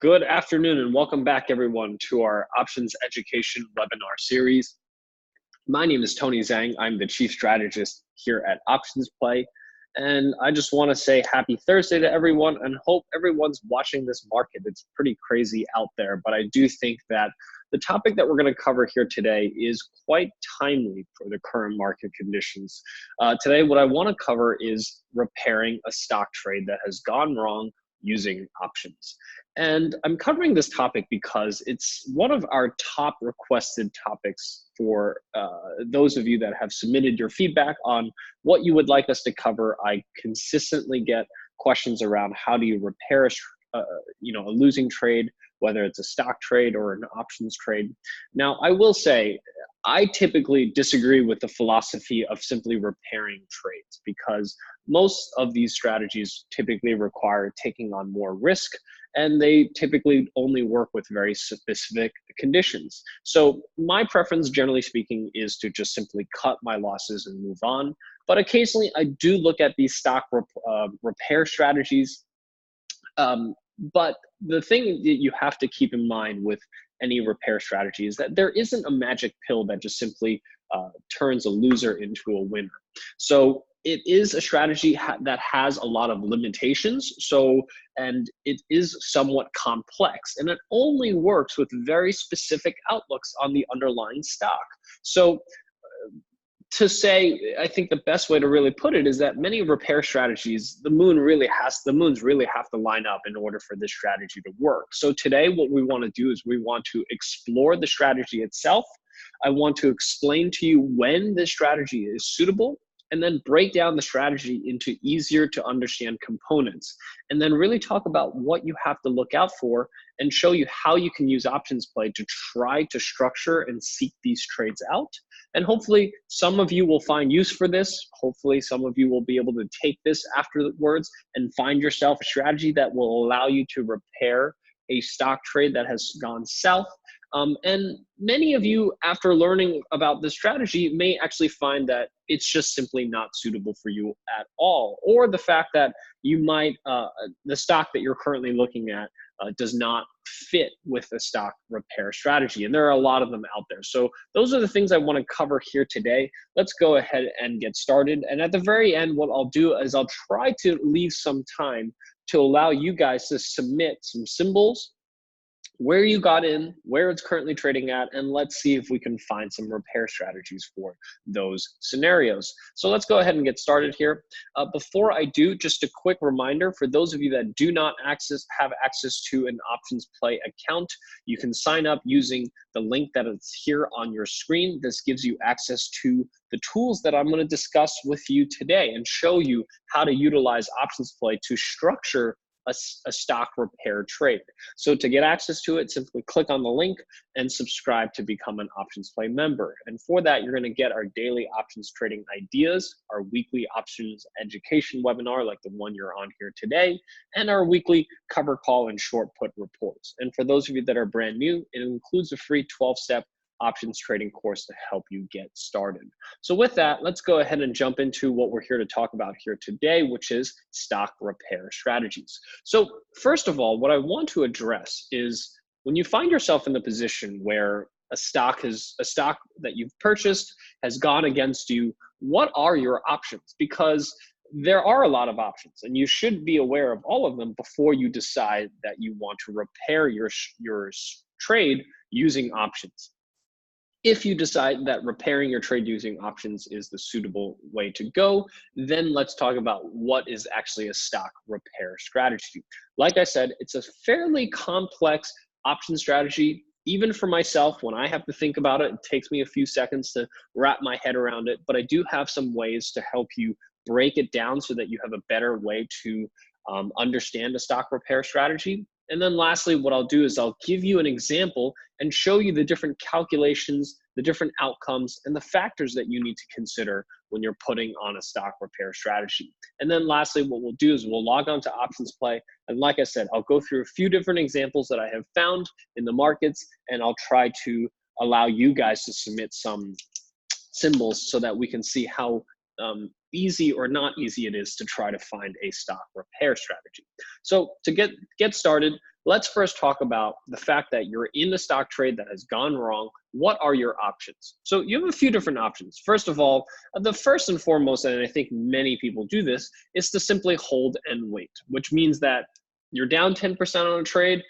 Good afternoon and welcome back everyone to our options education webinar series. My name is Tony Zhang. I'm the chief strategist here at OptionsPlay. And I just want to say happy Thursday to everyone and hope everyone's watching this market. It's pretty crazy out there, but I do think that the topic that we're going to cover here today is quite timely for the current market conditions. Today, what I want to cover is repairing a stock trade that has gone wrong using options. And I'm covering this topic because it's one of our top requested topics for those of you that have submitted your feedback on what you would like us to cover. I consistently get questions around how do you repair a losing trade, whether it's a stock trade or an options trade. Now, I will say, I typically disagree with the philosophy of simply repairing trades because most of these strategies typically require taking on more risk, and they typically only work with very specific conditions. So my preference, generally speaking, is to just simply cut my losses and move on. But occasionally I do look at these stock repair strategies. But the thing that you have to keep in mind with any repair strategy is that there isn't a magic pill that just simply turns a loser into a winner. So it is a strategy that has a lot of limitations. And it is somewhat complex, and it only works with very specific outlooks on the underlying stock. So to say, I think the best way to really put it is that many repair strategies, the moons really have to line up in order for this strategy to work. So today, what we want to do is we want to explore the strategy itself. I want to explain to you when this strategy is suitable, and then break down the strategy into easier to understand components, and then really talk about what you have to look out for and show you how you can use OptionsPlay to try to structure and seek these trades out. And hopefully some of you will find use for this. Hopefully some of you will be able to take this afterwards and find yourself a strategy that will allow you to repair a stock trade that has gone south. And many of you, after learning about this strategy, may actually find that it's just simply not suitable for you at all, or the fact that you might, the stock that you're currently looking at does not fit with the stock repair strategy. And there are a lot of them out there. So those are the things I want to cover here today. Let's go ahead and get started. And at the very end, what I'll do is I'll try to leave some time to allow you guys to submit some symbols, where you got in, where it's currently trading at, and let's see if we can find some repair strategies for those scenarios. So let's go ahead and get started here. Before I do, just a quick reminder for those of you that do not have access to an OptionsPlay account, you can sign up using the link that is here on your screen. This gives you access to the tools that I'm going to discuss with you today and show you how to utilize OptionsPlay to structure a stock repair trade. So to get access to it, simply click on the link and subscribe to become an OptionsPlay member. And for that, you're going to get our daily options trading ideas, our weekly options education webinar like the one you're on here today, and our weekly cover call and short put reports. And for those of you that are brand new, it includes a free 12-step options trading course to help you get started. So with that, let's go ahead and jump into what we're here to talk about here today, which is stock repair strategies. So first of all, what I want to address is when you find yourself in the position where a stock that you've purchased has gone against you, what are your options? Because there are a lot of options, and you should be aware of all of them before you decide that you want to repair your trade using options. If you decide that repairing your trade using options is the suitable way to go, then let's talk about what is actually a stock repair strategy. Like I said, it's a fairly complex option strategy. Even for myself, when I have to think about it, it takes me a few seconds to wrap my head around it, but I do have some ways to help you break it down so that you have a better way to understand a stock repair strategy. And then lastly, what I'll do is I'll give you an example and show you the different calculations, the different outcomes, and the factors that you need to consider when you're putting on a stock repair strategy. And then lastly, what we'll do is we'll log on to OptionsPlay. And like I said, I'll go through a few different examples that I have found in the markets, and I'll try to allow you guys to submit some symbols so that we can see how easy or not easy it is to try to find a stock repair strategy. So to get started, let's first talk about the fact that you're in a stock trade that has gone wrong. What are your options? So you have a few different options. First of all, the first and foremost, and I think many people do this, is to simply hold and wait, which means that you're down 10% on a trade,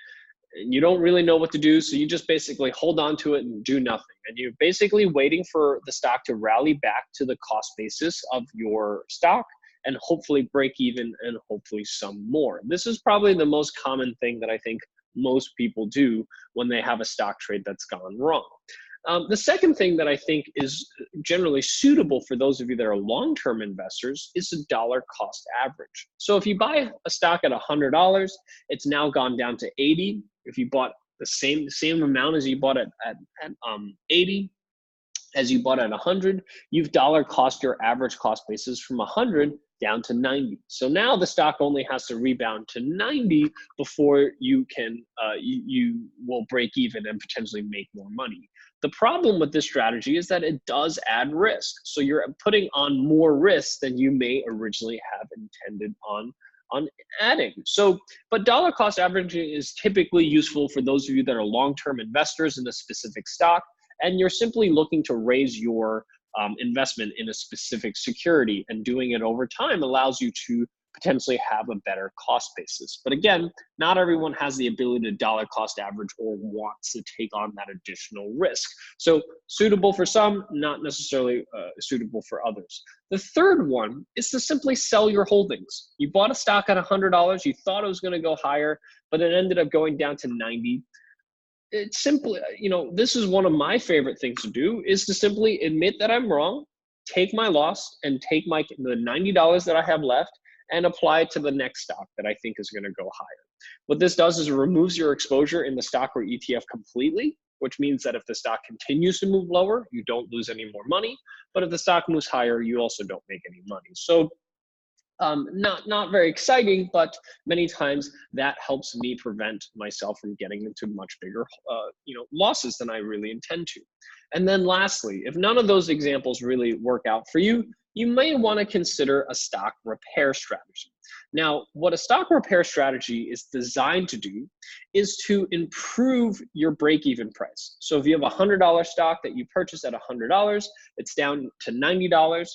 and you don't really know what to do, so you just basically hold on to it and do nothing. And you're basically waiting for the stock to rally back to the cost basis of your stock and hopefully break even and hopefully some more. This is probably the most common thing that I think most people do when they have a stock trade that's gone wrong. The second thing that I think is generally suitable for those of you that are long-term investors is a dollar cost average. So if you buy a stock at $100, it's now gone down to 80. If you bought the same amount as you bought at 80, as you bought at 100, you've dollar cost your average cost basis from 100 down to 90. So now the stock only has to rebound to 90 before you can you will break even and potentially make more money. The problem with this strategy is that it does add risk. So you're putting on more risk than you may originally have intended on adding. So, but dollar cost averaging is typically useful for those of you that are long-term investors in a specific stock, and you're simply looking to raise your investment in a specific security, and doing it over time allows you to potentially have a better cost basis. But again, not everyone has the ability to dollar cost average or wants to take on that additional risk. So suitable for some, not necessarily suitable for others. The third one is to simply sell your holdings. You bought a stock at $100, you thought it was gonna go higher, but it ended up going down to 90. It's simply, this is one of my favorite things to do, is to simply admit that I'm wrong, take my loss, and take the $90 that I have left and apply it to the next stock that I think is going to go higher. What this does is it removes your exposure in the stock or ETF completely, which means that if the stock continues to move lower, you don't lose any more money. But if the stock moves higher, you also don't make any money. So not very exciting, but many times that helps me prevent myself from getting into much bigger losses than I really intend to. And then lastly, if none of those examples really work out for you, you may want to consider a stock repair strategy. Now, what a stock repair strategy is designed to do is to improve your break-even price. So if you have a $100 stock that you purchased at $100, it's down to $90.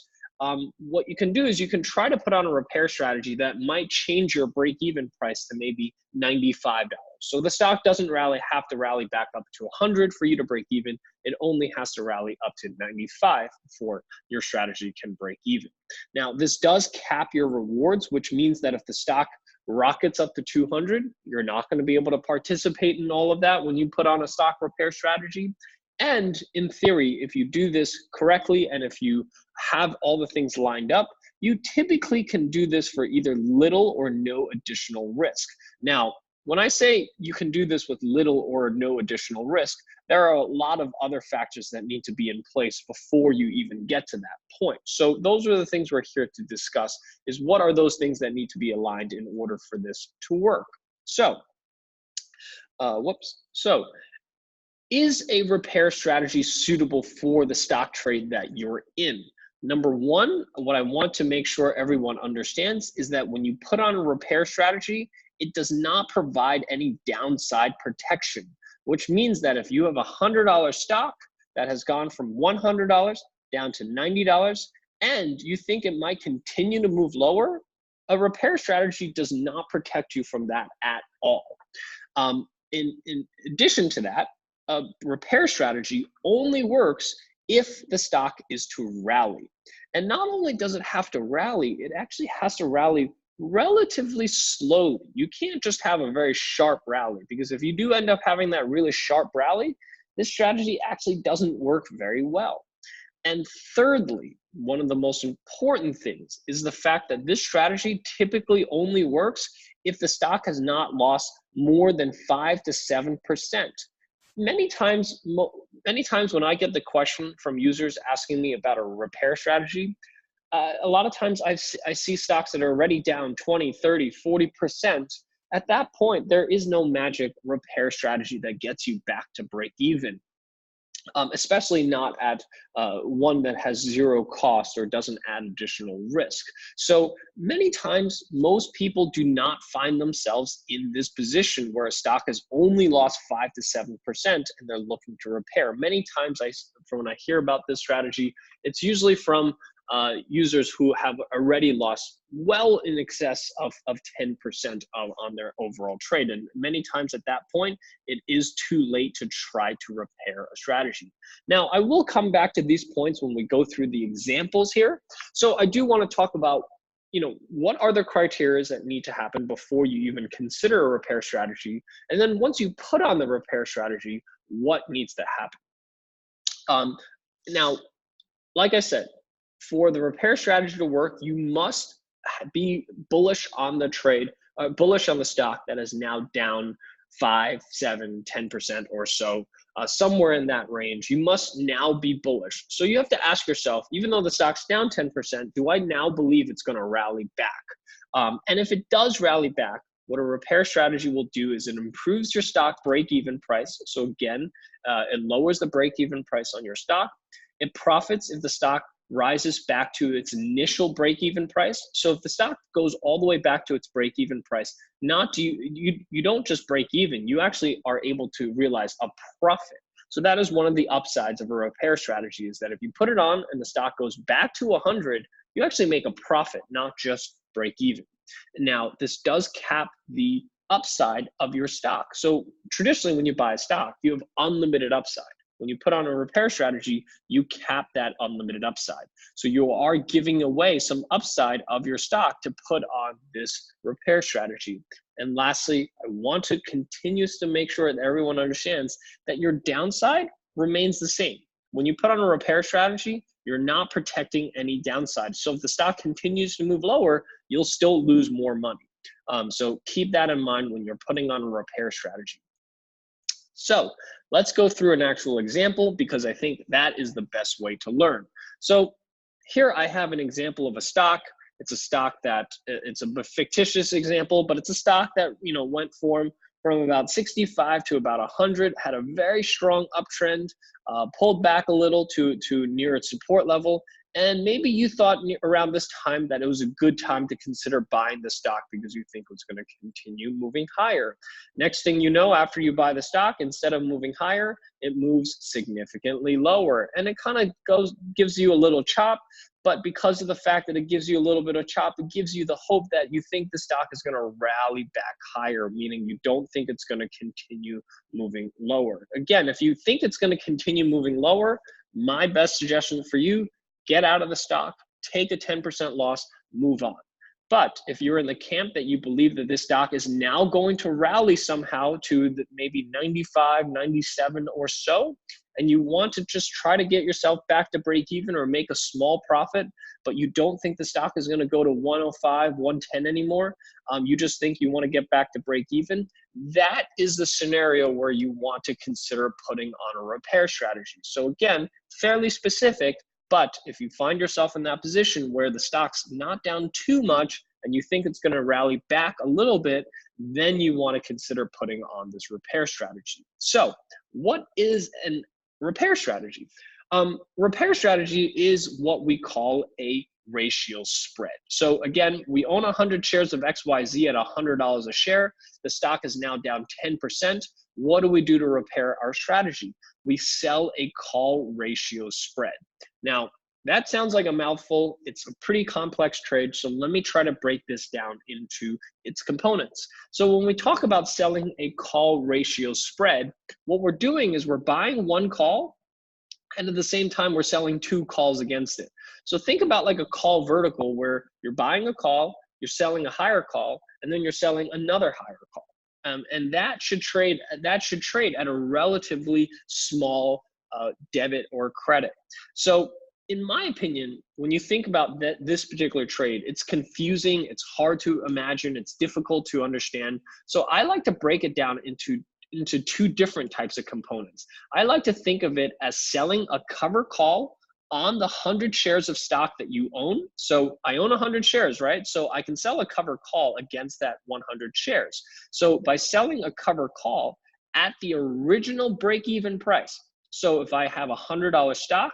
What you can do is you can try to put on a repair strategy that might change your break-even price to maybe $95. So the stock doesn't have to rally back up to 100 for you to break even. It only has to rally up to 95 before your strategy can break even. Now, this does cap your rewards, which means that if the stock rockets up to 200, you're not going to be able to participate in all of that when you put on a stock repair strategy. And in theory, if you do this correctly and if you have all the things lined up, you typically can do this for either little or no additional risk. Now, when I say you can do this with little or no additional risk, there are a lot of other factors that need to be in place before you even get to that point. So those are the things we're here to discuss, is what are those things that need to be aligned in order for this to work. So, is a repair strategy suitable for the stock trade that you're in? Number one, what I want to make sure everyone understands is that when you put on a repair strategy, it does not provide any downside protection, which means that if you have a $100 stock that has gone from $100 down to $90 and you think it might continue to move lower, a repair strategy does not protect you from that at all. In addition to that, a repair strategy only works if the stock is to rally. And not only does it have to rally, it actually has to rally relatively slowly. You can't just have a very sharp rally, because if you do end up having that really sharp rally, this strategy actually doesn't work very well. And thirdly, one of the most important things is the fact that this strategy typically only works if the stock has not lost more than 5 to 7%. Many times when I get the question from users asking me about a repair strategy, a lot of times I see stocks that are already down 20, 30, 40%. At that point, there is no magic repair strategy that gets you back to break even. especially not at one that has zero cost or doesn't add additional risk. So many times, most people do not find themselves in this position where a stock has only lost 5 to 7% and they're looking to repair. Many times, when I hear about this strategy, it's usually from users who have already lost well in excess of 10% on their overall trade. And many times at that point, it is too late to try to repair a strategy. Now, I will come back to these points when we go through the examples here. So I do want to talk about, what are the criteria that need to happen before you even consider a repair strategy? And then once you put on the repair strategy, what needs to happen? Now, like I said, for the repair strategy to work, you must be bullish on the trade, bullish on the stock that is now down 5, 7, 10% or so, somewhere in that range. You must now be bullish. So you have to ask yourself, even though the stock's down 10%, do I now believe it's going to rally back? And if it does rally back, what a repair strategy will do is it improves your stock break-even price. So again, it lowers the break-even price on your stock. It profits if the stock rises back to its initial break-even price. So if the stock goes all the way back to its break-even price, you don't just break even, you actually are able to realize a profit. So that is one of the upsides of a repair strategy, is that if you put it on and the stock goes back to 100, you actually make a profit, not just break even. Now, this does cap the upside of your stock. So traditionally, when you buy a stock, you have unlimited upside. When you put on a repair strategy, you cap that unlimited upside. So you are giving away some upside of your stock to put on this repair strategy. And lastly, I want to continue to make sure that everyone understands that your downside remains the same. When you put on a repair strategy, you're not protecting any downside. So if the stock continues to move lower, you'll still lose more money. So keep that in mind when you're putting on a repair strategy. So let's go through an actual example, because I think that is the best way to learn. So here I have an example of a stock. It's a stock that, it's a fictitious example, but it's a stock that went from about 65 to about 100, had a very strong uptrend, pulled back a little to near its support level. And maybe you thought around this time that it was a good time to consider buying the stock because you think it's going to continue moving higher. Next thing you know, after you buy the stock, instead of moving higher, it moves significantly lower. And it kind of gives you a little chop. But because of the fact that it gives you a little bit of chop, it gives you the hope that you think the stock is going to rally back higher, meaning you don't think it's going to continue moving lower. Again, if you think it's going to continue moving lower, my best suggestion for you, get out of the stock, take a 10% loss, move on. But if you're in the camp that you believe that this stock is now going to rally somehow to maybe 95, 97 or so, and you want to just try to get yourself back to break even or make a small profit, but you don't think the stock is going to go to 105, 110 anymore, you just think you want to get back to break even, that is the scenario where you want to consider putting on a repair strategy. So again, fairly specific, but if you find yourself in that position where the stock's not down too much and you think it's going to rally back a little bit, then you want to consider putting on this repair strategy. So what is a repair strategy? Repair strategy is what we call a ratio spread. So again, we own 100 shares of XYZ at $100 a share. The stock is now down 10%. What do we do to repair our strategy? We sell a call ratio spread. Now, that sounds like a mouthful. It's a pretty complex trade, so let me try to break this down into its components. So when we talk about selling a call ratio spread, what we're doing is we're buying one call, and at the same time, we're selling two calls against it. So think about like a call vertical where you're buying a call, you're selling a higher call, and then you're selling another higher call. And that should trade at a relatively small debit or credit. So in my opinion, when you think about this particular trade, it's confusing, it's hard to imagine, it's difficult to understand. So I like to break it down into two different types of components. I like to think of it as selling a cover call on the 100 shares of stock that you own. So I own 100 shares, right? So I can sell a cover call against that 100 shares. So by selling a cover call at the original break-even price, So if I have a $100 stock,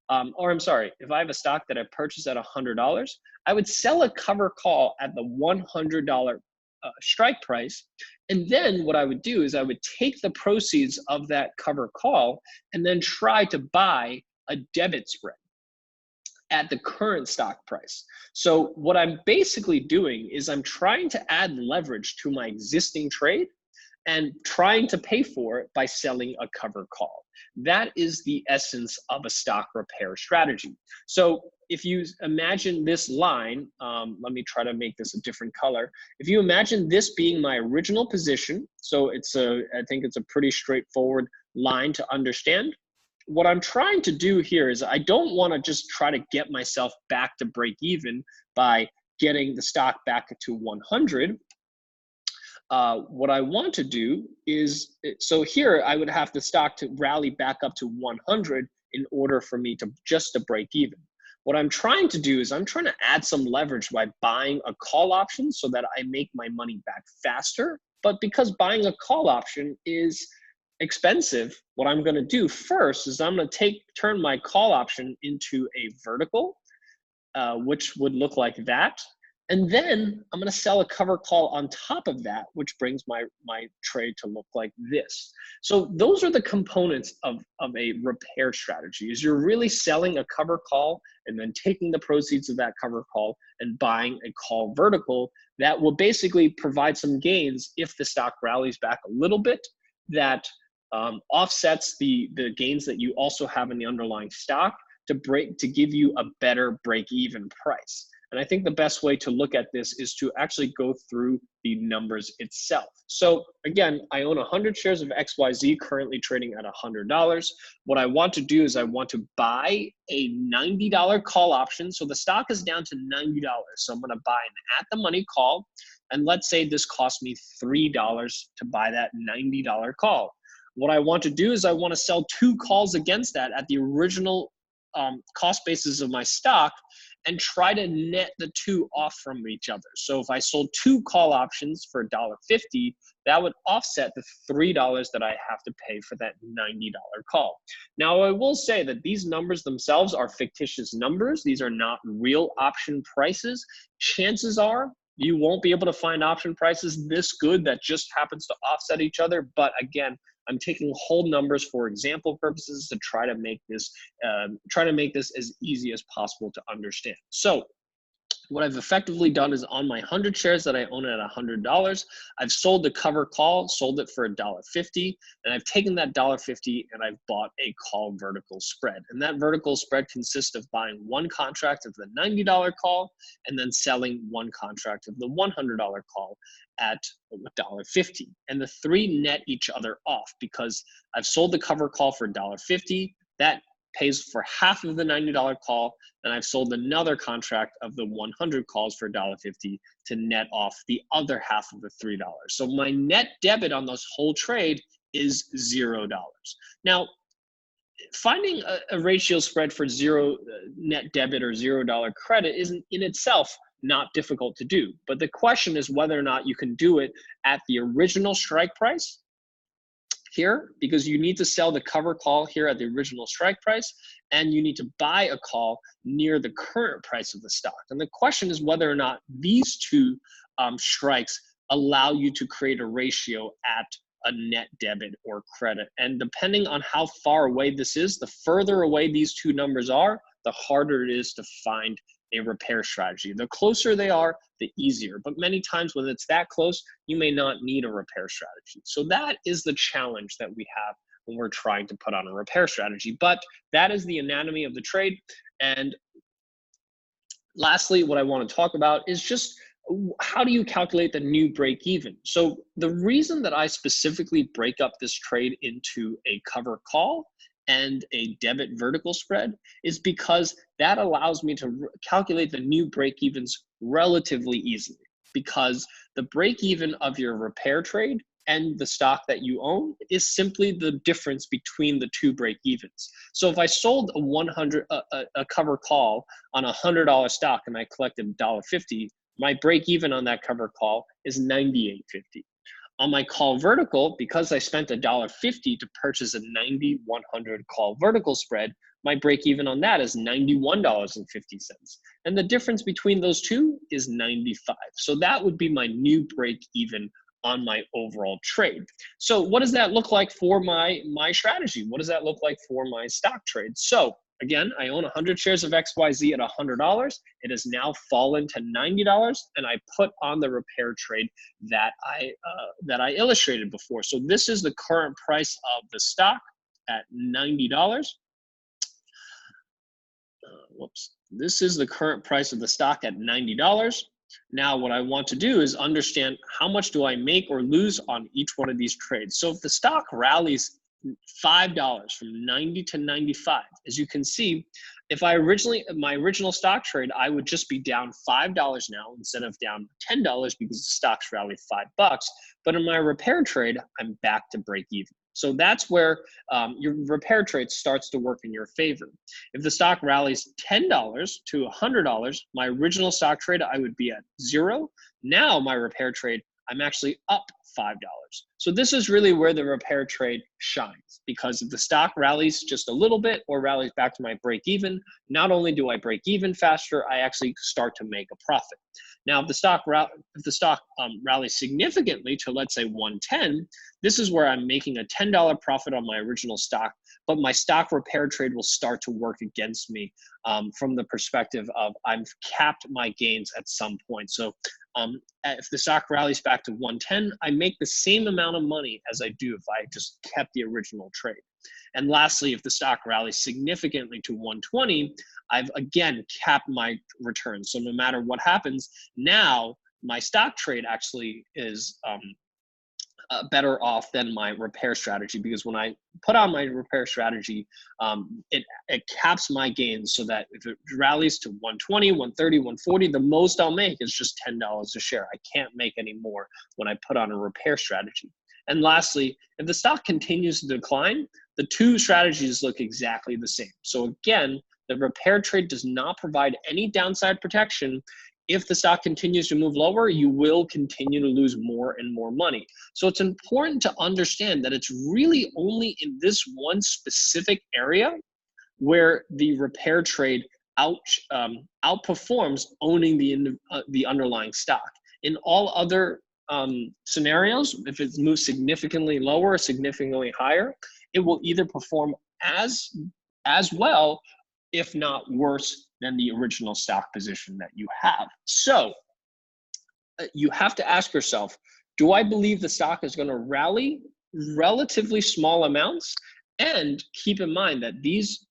or I'm sorry, if I have a stock that I purchased at $100, I would sell a cover call at the $100 strike price. And then what I would do is I would take the proceeds of that cover call and then try to buy a debit spread at the current stock price. So what I'm basically doing is I'm trying to add leverage to my existing trade and trying to pay for it by selling a cover call. That is the essence of a stock repair strategy. So if you imagine this line, let me try to make this a different color. If you imagine this being my original position, so I think it's a pretty straightforward line to understand. What I'm trying to do here is I don't want to just try to get myself back to break even by getting the stock back to 100. What I want to do is, so here I would have the stock to rally back up to 100 in order for me to just to break even. What I'm trying to do is I'm trying to add some leverage by buying a call option so that I make my money back faster. But because buying a call option is expensive, what I'm going to do first is I'm going to turn my call option into a vertical, which would look like that. And then I'm going to sell a cover call on top of that, which brings my trade to look like this. So those are the components of a repair strategy, is you're really selling a cover call and then taking the proceeds of that cover call and buying a call vertical that will basically provide some gains if the stock rallies back a little bit, that offsets the gains that you also have in the underlying stock to give you a better break-even price. And I think the best way to look at this is to actually go through the numbers itself. So again, I own 100 shares of XYZ currently trading at $100. What I want to do is I want to buy a $90 call option. So the stock is down to $90. So I'm going to buy an at-the-money call. And let's say this cost me $3 to buy that $90 call. What I want to do is I want to sell 2 calls against that at the original cost basis of my stock and try to net the 2 off from each other. So if I sold 2 call options for $1.50, that would offset the $3 that I have to pay for that $90 call. Now, I will say that these numbers themselves are fictitious numbers. These are not real option prices. Chances are you won't be able to find option prices this good that just happens to offset each other. But again, I'm taking whole numbers for example purposes to try to make this as easy as possible to understand. So what I've effectively done is on my 100 shares that I own at $100, I've sold the cover call, sold it for $1.50, and I've taken that $1.50 and I've bought a call vertical spread. And that vertical spread consists of buying 1 contract of the $90 call and then selling 1 contract of the $100 call at $1.50. And the 3 net each other off because I've sold the cover call for $1.50. That pays for half of the $90 call, and I've sold another contract of the 100 calls for $1.50 to net off the other half of the $3. So my net debit on this whole trade is $0. Now, finding a ratio spread for 0 net debit or $0 credit isn't in itself not difficult to do, but the question is whether or not you can do it at the original strike price here, because you need to sell the cover call here at the original strike price, and you need to buy a call near the current price of the stock. And the question is whether or not these 2 strikes allow you to create a ratio at a net debit or credit. And depending on how far away this is, the further away these 2 numbers are, the harder it is to find a repair strategy. The closer they are, the easier. But many times when it's that close, you may not need a repair strategy. So that is the challenge that we have when we're trying to put on a repair strategy. But that is the anatomy of the trade. And lastly, what I want to talk about is just how do you calculate the new break even? So the reason that I specifically break up this trade into a cover call and a debit vertical spread is because that allows me to calculate the new break evens relatively easily, because the break even of your repair trade and the stock that you own is simply the difference between the 2 break evens. So if I sold a cover call on a $100 stock and I collected $1.50, my break even on that cover call is $98.50. On my call vertical, because I spent $1.50 to purchase a 90-100 call vertical spread, my break even on that is $91.50. And the difference between those two is 95. So that would be my new break even on my overall trade. So what does that look like for my strategy? What does that look like for my stock trade? So again, I own 100 shares of XYZ at $100. It has now fallen to $90, and I put on the repair trade that I illustrated before. So this is the current price of the stock at $90. Whoops. This is the current price of the stock at $90. Now, what I want to do is understand how much do I make or lose on each one of these trades. So if the stock rallies $5 from 90 to 95, as you can see, if my original stock trade, I would just be down $5 now instead of down $10 because the stock's rallied $5. But in my repair trade, I'm back to break even. So that's where your repair trade starts to work in your favor. If the stock rallies $10 to $100, my original stock trade, I would be at 0. Now my repair trade, I'm actually up $5. So this is really where the repair trade shines, because if the stock rallies just a little bit or rallies back to my break even, not only do I break even faster, I actually start to make a profit. Now, if the stock rallies significantly to, let's say, 110, this is where I'm making a $10 profit on my original stock, but my stock repair trade will start to work against me from the perspective of I've capped my gains at some point. So if the stock rallies back to 110, I make the same amount of money as I do if I just kept the original trade. And lastly, if the stock rallies significantly to 120, I've again capped my return. So no matter what happens, now my stock trade actually is better off than my repair strategy, because when I put on my repair strategy, it caps my gains so that if it rallies to 120, 130, 140, the most I'll make is just $10 a share. I can't make any more when I put on a repair strategy. And lastly, if the stock continues to decline, the two strategies look exactly the same. So again, the repair trade does not provide any downside protection. If the stock continues to move lower, you will continue to lose more and more money. So it's important to understand that it's really only in this one specific area where the repair trade outperforms owning the underlying stock. In all other scenarios, if it moves significantly lower or significantly higher, it will either perform as well, if not worse, than the original stock position that you have. So you have to ask yourself, do I believe the stock is going to rally relatively small amounts? And keep in mind that these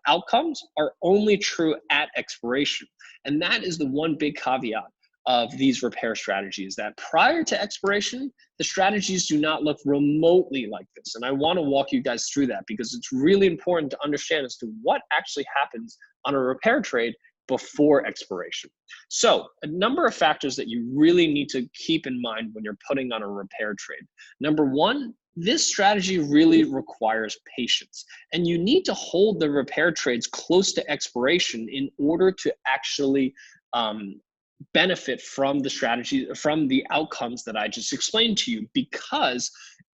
outcomes are only true at expiration. And that is the one big caveat of these repair strategies, that prior to expiration, the strategies do not look remotely like this. And I want to walk you guys through that because it's really important to understand as to what actually happens on a repair trade before expiration. So a number of factors that you really need to keep in mind when you're putting on a repair trade. Number one, this strategy really requires patience, and you need to hold the repair trades close to expiration in order to actually benefit from the strategy, from the outcomes that I just explained to you. Because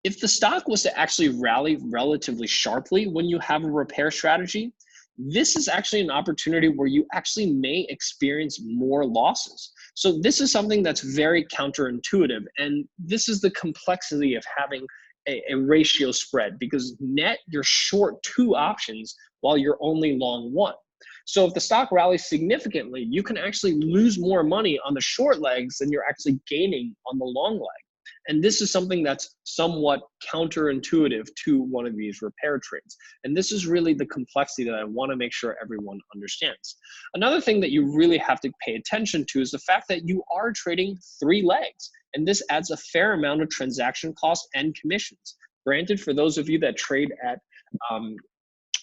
if the stock was to actually rally relatively sharply when you have a repair strategy, this is actually an opportunity where you actually may experience more losses. So this is something that's very counterintuitive, and this is the complexity of having a ratio spread, because net you're short 2 options while you're only long 1. So if the stock rallies significantly, you can actually lose more money on the short legs than you're actually gaining on the long leg. And this is something that's somewhat counterintuitive to one of these repair trades. And this is really the complexity that I want to make sure everyone understands. Another thing that you really have to pay attention to is the fact that you are trading 3 legs. And this adds a fair amount of transaction costs and commissions. Granted, for those of you that trade at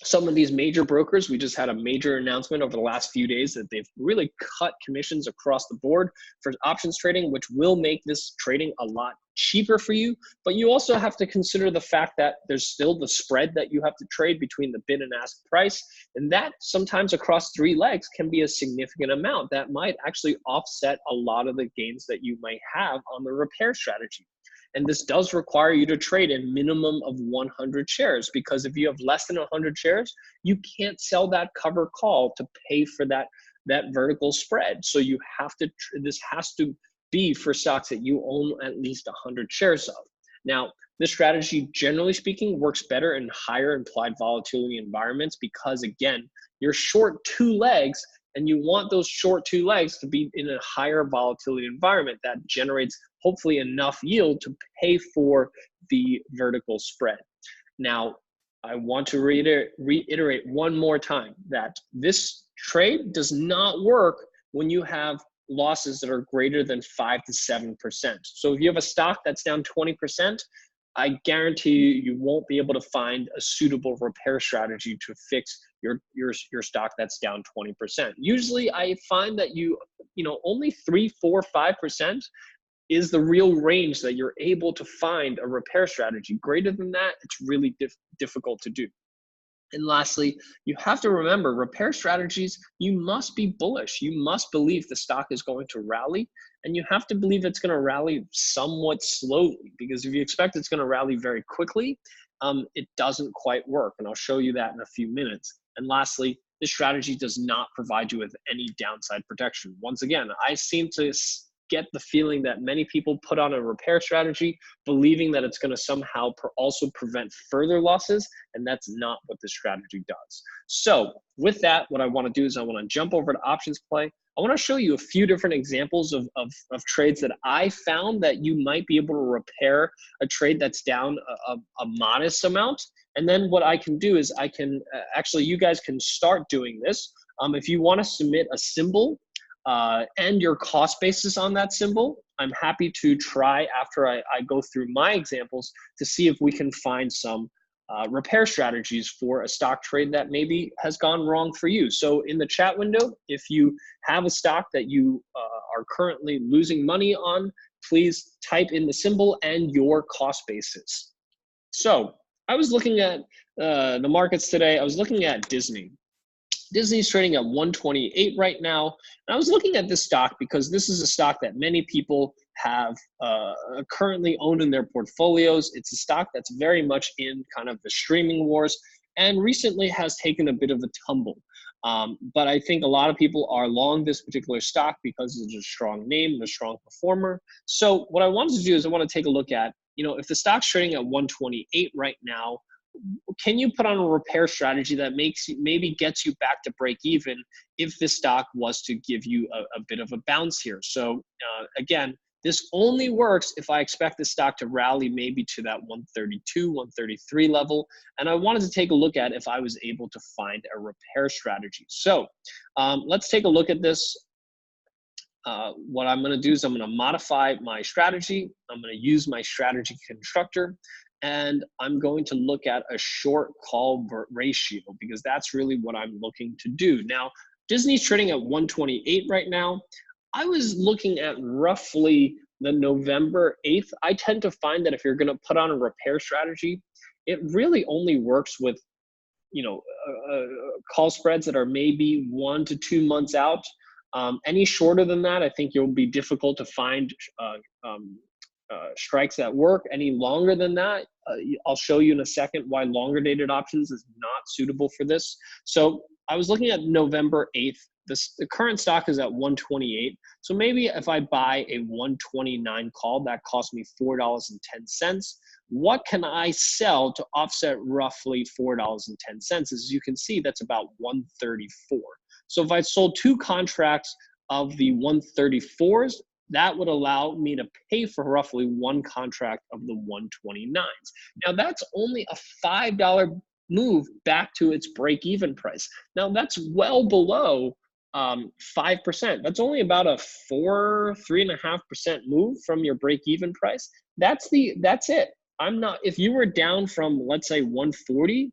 some of these major brokers, we just had a major announcement over the last few days that they've really cut commissions across the board for options trading, which will make this trading a lot cheaper for you. But you also have to consider the fact that there's still the spread that you have to trade between the bid and ask price. And that sometimes across 3 legs can be a significant amount that might actually offset a lot of the gains that you might have on the repair strategy. And this does require you to trade a minimum of 100 shares, because if you have less than 100 shares, you can't sell that cover call to pay for that vertical spread. So you have to, this has to be for stocks that you own at least 100 shares of. Now, this strategy, generally speaking, works better in higher implied volatility environments because, again, you're short two legs, and you want those short two legs to be in a higher volatility environment that generates hopefully enough yield to pay for the vertical spread. Now, I want to reiterate one more time that this trade does not work when you have losses that are greater than 5 to 7%. So if you have a stock that's down 20%, I guarantee you won't be able to find a suitable repair strategy to fix your stock that's down 20%. Usually I find that only 3, 4, 5% is the real range that you're able to find a repair strategy. Greater than that, it's really difficult to do. And lastly, you have to remember, repair strategies, you must be bullish. You must believe the stock is going to rally, and you have to believe it's going to rally somewhat slowly, because if you expect it's going to rally very quickly, it doesn't quite work. And I'll show you that in a few minutes. And lastly, this strategy does not provide you with any downside protection. Once again, I seem to get the feeling that many people put on a repair strategy believing that it's going to somehow also prevent further losses, and that's not what this strategy does. So with that, what I want to do is I want to jump over to OptionsPlay. I want to show you a few different examples of trades that I found that you might be able to repair a trade that's down a modest amount. And then what I can do is I can actually, you guys can start doing this. If you want to submit a symbol and your cost basis on that symbol, I'm happy to try after I go through my examples to see if we can find some repair strategies for a stock trade that maybe has gone wrong for you. So in the chat window, if you have a stock that you are currently losing money on, please type in the symbol and your cost basis. So I was looking at the markets today. I was looking at Disney. Disney's trading at 128 right now. And I was looking at this stock because this is a stock that many people have currently owned in their portfolios. It's a stock that's very much in kind of the streaming wars and recently has taken a bit of a tumble. But I think a lot of people are long this particular stock because it's a strong name and a strong performer. So what I wanted to do is I want to take a look at, if the stock's trading at 128 right now, can you put on a repair strategy that maybe gets you back to break even if the stock was to give you a bit of a bounce here? So again, this only works if I expect the stock to rally maybe to that 132, 133 level. And I wanted to take a look at if I was able to find a repair strategy. So let's take a look at this. What I'm going to do is I'm going to modify my strategy. I'm going to use my strategy constructor. And I'm going to look at a short call ratio because that's really what I'm looking to do. Now, Disney's trading at 128 right now. I was looking at roughly the November 8th. I tend to find that if you're going to put on a repair strategy, it really only works with, call spreads that are maybe 1 to 2 months out. Any shorter than that, I think you'll be difficult to find strikes that work. Any longer than that, I'll show you in a second why longer dated options is not suitable for this. So I was looking at November 8th. The current stock is at 128. So maybe if I buy a 129 call, that cost me $4.10. What can I sell to offset roughly $4.10? As you can see, that's about 134. So if I sold 2 contracts of the 134s, that would allow me to pay for roughly 1 contract of the 129s. Now that's only a $5 move back to its break-even price. Now that's well below 5%. That's only about a 3.5% move from your break-even price. That's it. If you were down from, let's say, 140,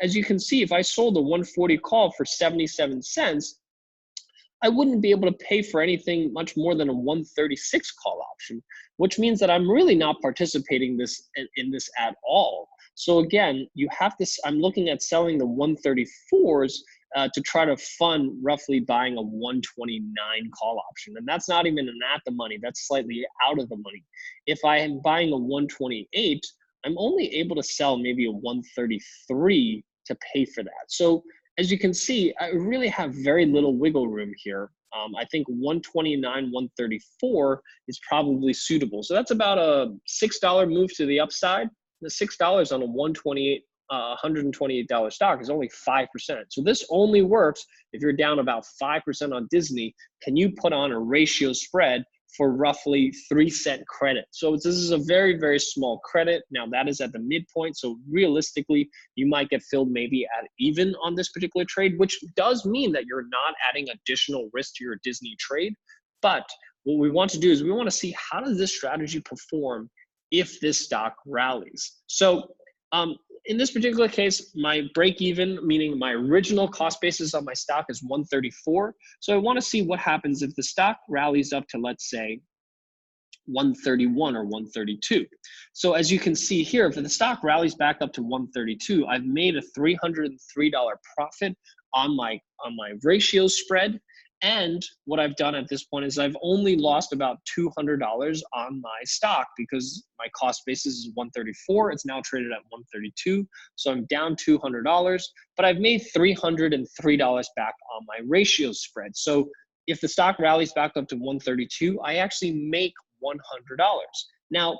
as you can see, if I sold a 140 call for 77 cents, I wouldn't be able to pay for anything much more than a 136 call option, which means that I'm really not participating in this at all. So again, I'm looking at selling the 134s to try to fund roughly buying a 129 call option. And that's not even at the money, that's slightly out of the money. If I am buying a 128, I'm only able to sell maybe a 133 to pay for that. So as you can see, I really have very little wiggle room here. I think 129, 134 is probably suitable. So that's about a $6 move to the upside. The $6 on a $128 stock is only 5%. So this only works if you're down about 5% on Disney. Can you put on a ratio spread for roughly 3-cent credit? So this is a very, very small credit. Now that is at the midpoint. So realistically, you might get filled maybe at even on this particular trade, which does mean that you're not adding additional risk to your Disney trade. But what we want to do is we want to see how does this strategy perform if this stock rallies. So in this particular case, my break even, meaning my original cost basis on my stock, is 134. So I want to see what happens if the stock rallies up to, let's say, 131 or 132. So as you can see here, if the stock rallies back up to 132, I've made a $303 profit on my ratio spread. And what I've done at this point is I've only lost about $200 on my stock because my cost basis is 134. It's now traded at 132. So I'm down $200, but I've made $303 back on my ratio spread. So if the stock rallies back up to 132, I actually make $100. Now,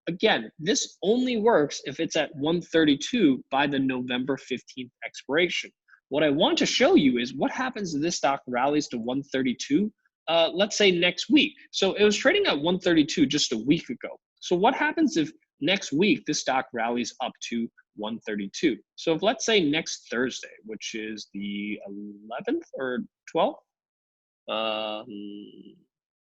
again, this only works if it's at 132 by the November 15th expiration. What I want to show you is what happens if this stock rallies to 132, let's say next week. So it was trading at 132 just a week ago. So what happens if next week this stock rallies up to 132? So if let's say next Thursday, which is the 11th or 12th,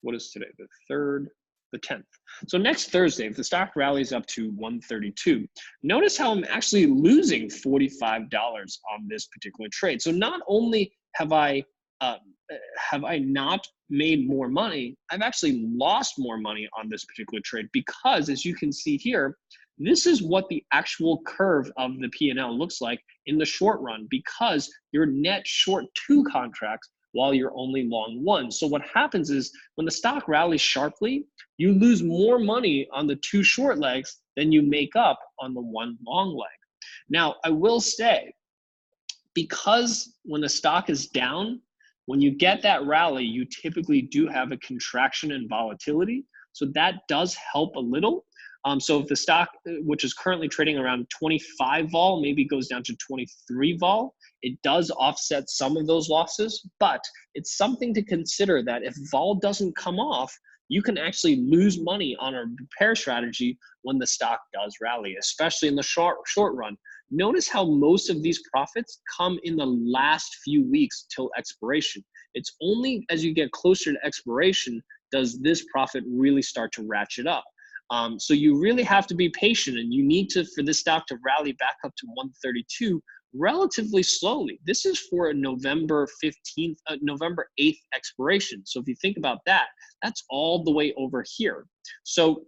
what is today, the 3rd? The 10th. So next Thursday, if the stock rallies up to 132, notice how I'm actually losing $45 on this particular trade. So not only have I not made more money, I've actually lost more money on this particular trade because, as you can see here, this is what the actual curve of the P&L looks like in the short run because you're net short 2 contracts while you're only long 1. So what happens is when the stock rallies sharply, you lose more money on the 2 short legs than you make up on the 1 long leg. Now, I will say, because when the stock is down, when you get that rally, you typically do have a contraction in volatility. So that does help a little. So if the stock, which is currently trading around 25 vol, maybe goes down to 23 vol, it does offset some of those losses, but it's something to consider that if vol doesn't come off, you can actually lose money on a repair strategy when the stock does rally, especially in the short run. Notice how most of these profits come in the last few weeks till expiration. It's only as you get closer to expiration does this profit really start to ratchet up. So you really have to be patient, and you need to, for this stock to rally back up to 132 relatively slowly. This is for a November 15th, November 8th expiration. So if you think about that, that's all the way over here. So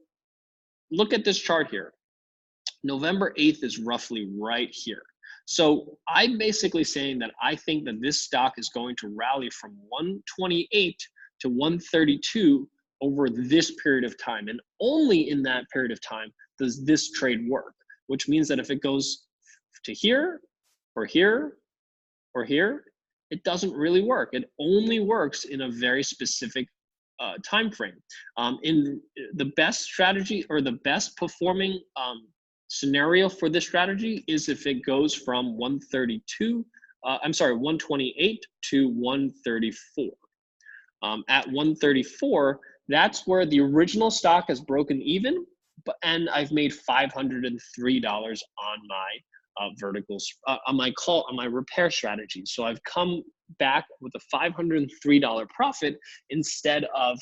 look at this chart here. November 8th is roughly right here. So I'm basically saying that I think that this stock is going to rally from 128 to 132 over this period of time. And only in that period of time does this trade work, which means that if it goes to here or here or here, it doesn't really work. It only works in a very specific time frame. In the best strategy or the best performing scenario for this strategy is if it goes from 128 to 134. At 134, that's where the original stock has broken even, and I've made $503 on my verticals on my repair strategy. So I've come back with a $503 profit instead of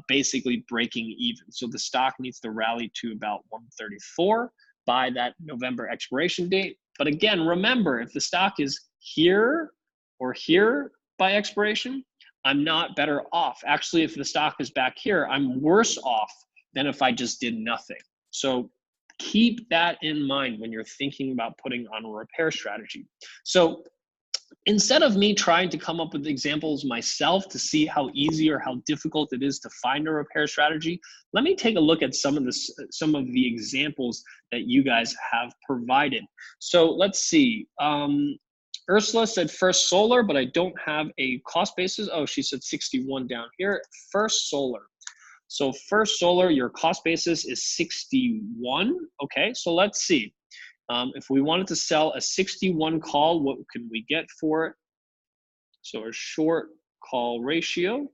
basically breaking even. So the stock needs to rally to about 134 by that November expiration date. But again, remember, if the stock is here or here by expiration, I'm not better off. Actually, if the stock is back here, I'm worse off than if I just did nothing. So keep that in mind when you're thinking about putting on a repair strategy. So instead of me trying to come up with examples myself to see how easy or how difficult it is to find a repair strategy, let me take a look at some of the examples that you guys have provided. So let's see. Ursula said First Solar, but I don't have a cost basis. Oh, she said 61 down here. First Solar. So First Solar, your cost basis is 61. Okay, so let's see. If we wanted to sell a 61 call, what can we get for it? So a short call ratio.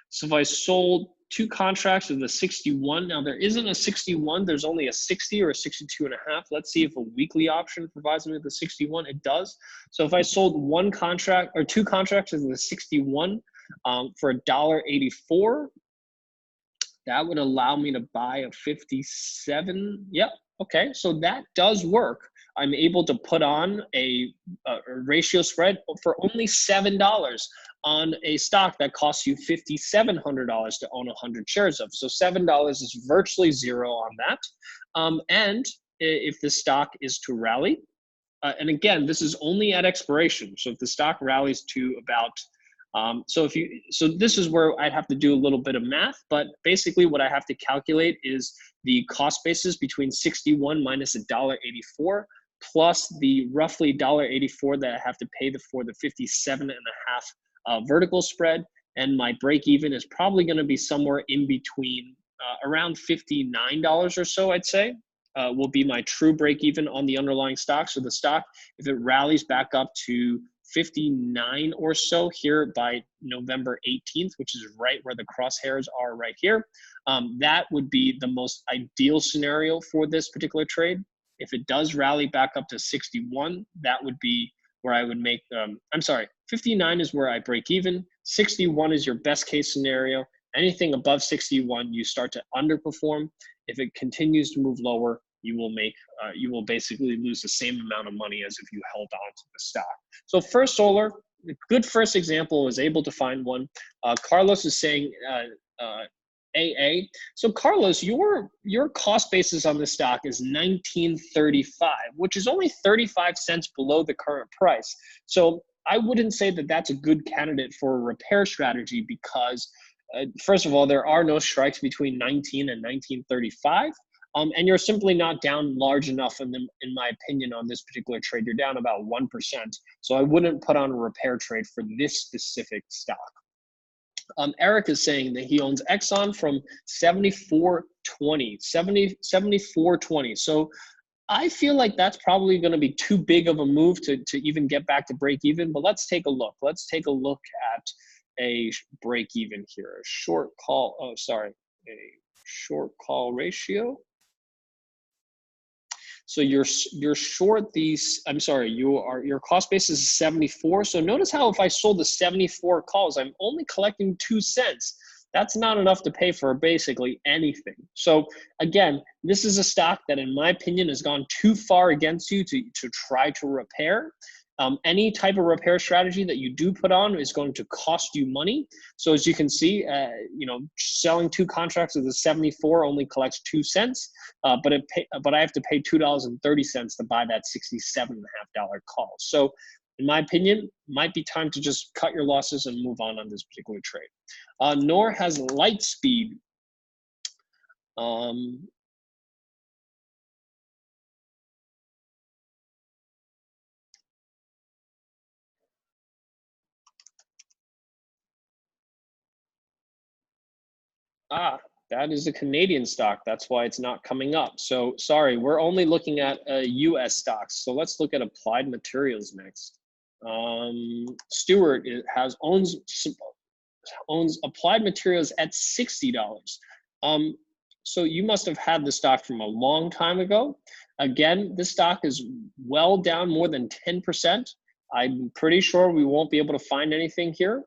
So if I sold 2 contracts with a 61, now there isn't a 61, there's only a 60 or a 62 and a half. Let's see if a weekly option provides me with a 61. It does. So if I sold 1 contract or 2 contracts with a 61 for $1.84, that would allow me to buy a 57. Yep. Okay. So that does work. I'm able to put on a ratio spread for only $7 on a stock that costs you $5,700 to own 100 shares of. So $7 is virtually zero on that. And if the stock is to rally, and again, this is only at expiration. So if the stock rallies to about so this is where I'd have to do a little bit of math, but basically what I have to calculate is the cost basis between 61 minus $1.84 plus the roughly $1.84 that I have to pay for the 57 and a half vertical spread, and my break even is probably going to be somewhere in between around $59 or so, I'd say. Will be my true break even on the underlying stock. So the stock, if it rallies back up to 59 or so here by November 18th, which is right where the crosshairs are right here, that would be the most ideal scenario for this particular trade. If it does rally back up to 61, that would be where I would make, 59 is where I break even. 61 is your best case scenario. Anything above 61, you start to underperform. If it continues to move lower, you will basically lose the same amount of money as if you held on to the stock. So First Solar, a good first example, was able to find one. Carlos is saying AA. So Carlos, your cost basis on the stock is $19.35, which is only 35 cents below the current price. So I wouldn't say that that's a good candidate for a repair strategy because first of all, there are no strikes between 19 and 19.35. And you're simply not down large enough in my opinion on this particular trade. You're down about 1%. So I wouldn't put on a repair trade for this specific stock. Eric is saying that he owns Exxon from 74.20. So I feel like that's probably going to be too big of a move to even get back to break even. But let's take a look. Let's take a look at a break even here. A short call ratio. So you're short these, your cost basis is 74. So notice how if I sold the 74 calls, I'm only collecting 2 cents. That's not enough to pay for basically anything. So again, this is a stock that in my opinion has gone too far against you to try to repair. Any type of repair strategy that you do put on is going to cost you money. So as you can see, selling 2 contracts with a 74 only collects 2 cents, but I have to pay $2.30 to buy that $67.50 call. So in my opinion, might be time to just cut your losses and move on this particular trade. Nor has Lightspeed. That is a Canadian stock. That's why it's not coming up. So sorry, we're only looking at US stocks. So let's look at Applied Materials next. Stewart owns Applied Materials at $60. So you must have had the stock from a long time ago. Again, this stock is well down more than 10%. I'm pretty sure we won't be able to find anything here.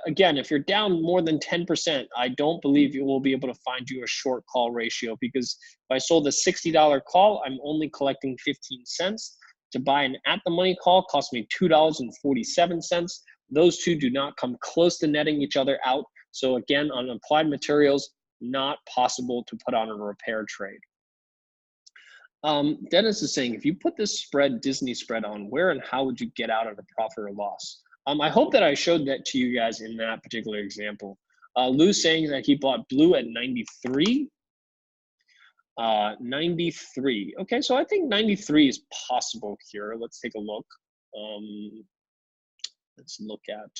Again, if you're down more than 10%, I don't believe you will be able to find you a short call ratio because if I sold a $60 call, I'm only collecting 15 cents. To buy an at-the-money call cost me $2.47. Those two do not come close to netting each other out. So again, on Applied Materials, not possible to put on a repair trade. Dennis is saying, if you put this spread, Disney spread on, where and how would you get out of a profit or loss? I hope that I showed that to you guys in that particular example. Lou's saying that he bought blue at 93. 93. Okay, so I think 93 is possible here. Let's take a look. Let's look at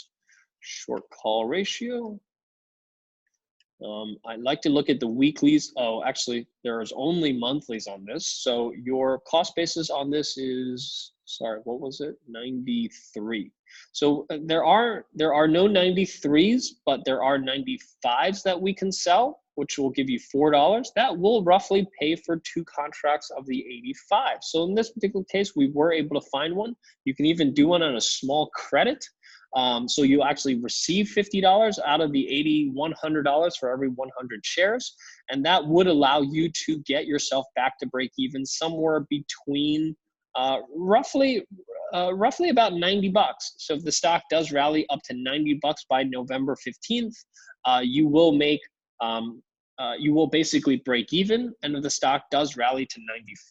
short call ratio. I like to look at the weeklies. Oh, actually, there's only monthlies on this. So your cost basis on this is, sorry, what was it? 93. So there are no 93s, but there are 95s that we can sell, which will give you $4. That will roughly pay for 2 contracts of the 85. So in this particular case, we were able to find one. You can even do one on a small credit. So you actually receive $50 out of the $100 for every 100 shares. And that would allow you to get yourself back to break even somewhere between roughly about 90 bucks. So if the stock does rally up to 90 bucks by November 15th, you will make, you will basically break even. And if the stock does rally to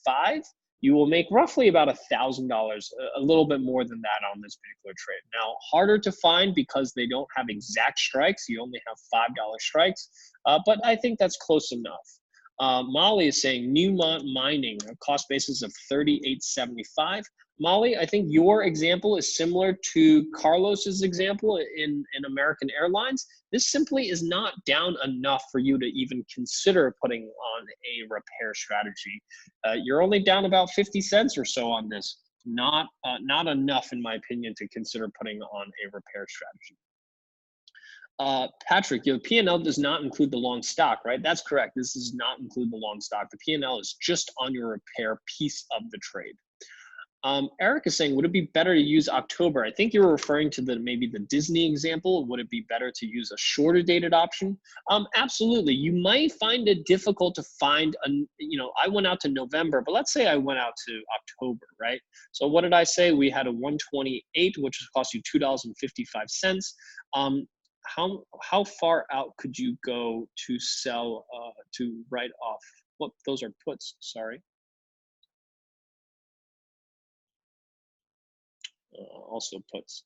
95, you will make roughly about $1,000, a little bit more than that on this particular trade. Now, harder to find because they don't have exact strikes. You only have $5 strikes, but I think that's close enough. Molly is saying Newmont Mining, a cost basis of $38.75. Molly, I think your example is similar to Carlos's example in American Airlines. This simply is not down enough for you to even consider putting on a repair strategy. You're only down about 50 cents or so on this. Not enough, in my opinion, to consider putting on a repair strategy. Patrick, your P&L does not include the long stock, right? That's correct. This does not include the long stock. The P&L is just on your repair piece of the trade. Eric is saying, would it be better to use October? I think you're referring to maybe the Disney example. Would it be better to use a shorter dated option? Absolutely. You might find it difficult to find, I went out to November, but let's say I went out to October, right? So what did I say? We had a 128, which cost you $2.55. How far out could you go to sell, to write off? Well, those are puts, sorry. Also puts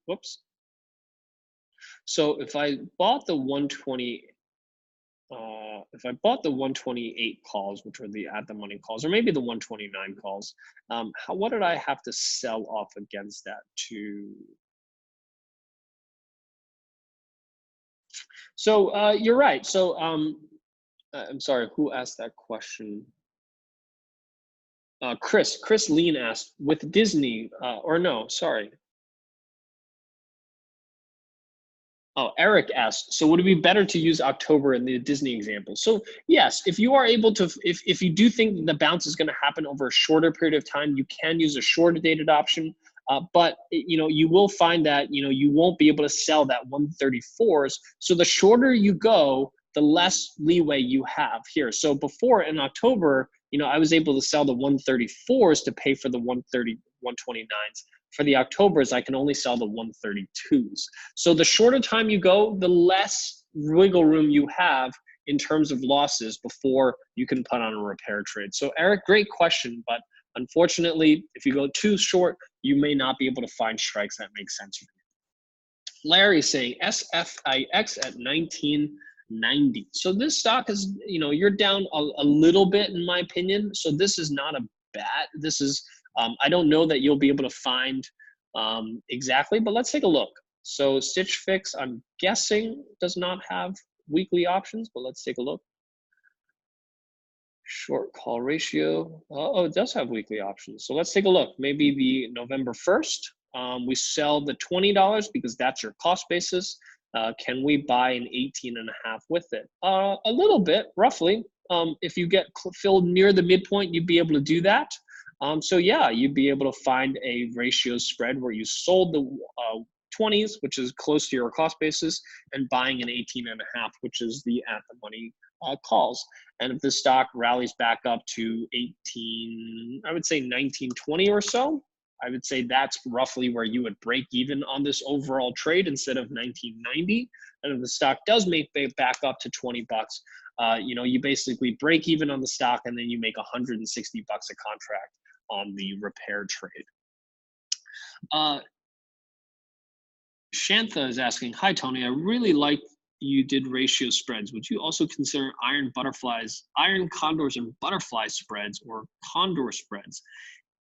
whoops. So if I bought the 120, if I bought the 128 calls, which were the at the money calls, or maybe the 129 calls, what did I have to sell off against that to? So you're right. So I'm sorry, who asked that question? Chris Lean asked, with Disney, or no, sorry. Oh, Eric asked, so would it be better to use October in the Disney example? So yes, if you are able to, if you do think the bounce is going to happen over a shorter period of time, you can use a shorter dated option. But you will find that you won't be able to sell that 134s. So the shorter you go, the less leeway you have here. So before in October, I was able to sell the 134s to pay for the 129s. For the Octobers, I can only sell the 132s. So the shorter time you go, the less wiggle room you have in terms of losses before you can put on a repair trade. So Eric, great question, but unfortunately, if you go too short, you may not be able to find strikes that make sense for you. Larry is saying SFIX at 1990. So this stock is, you're down a little bit in my opinion. So this is not a bad, this is, I don't know that you'll be able to find exactly, but let's take a look. So Stitch Fix, I'm guessing, does not have weekly options, but let's take a look. Short call ratio. Oh, it does have weekly options. So let's take a look. Maybe the November 1st, we sell the $20 because that's your cost basis. Can we buy an 18.5 with it? A little bit, roughly. If you get filled near the midpoint, you'd be able to do that. So yeah, you'd be able to find a ratio spread where you sold the 20s, which is close to your cost basis, and buying an 18.5, which is the at the money calls. And if the stock rallies back up to 18, I would say 1920 or so, I would say that's roughly where you would break even on this overall trade instead of 1990. And if the stock does make back up to 20 bucks, you basically break even on the stock and then you make 160 bucks a contract on the repair trade. Shantha is asking, hi, Tony, I really like you did ratio spreads. Would you also consider iron condors and butterfly spreads or condor spreads?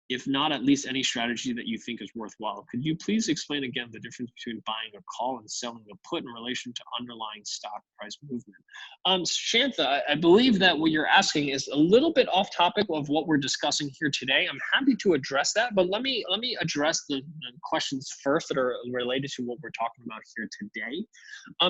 If not, at least any strategy that you think is worthwhile. Could you please explain again the difference between buying a call and selling a put in relation to underlying stock price movement? Shantha, I believe that what you're asking is a little bit off topic of what we're discussing here today. I'm happy to address that, but let me address the questions first that are related to what we're talking about here today.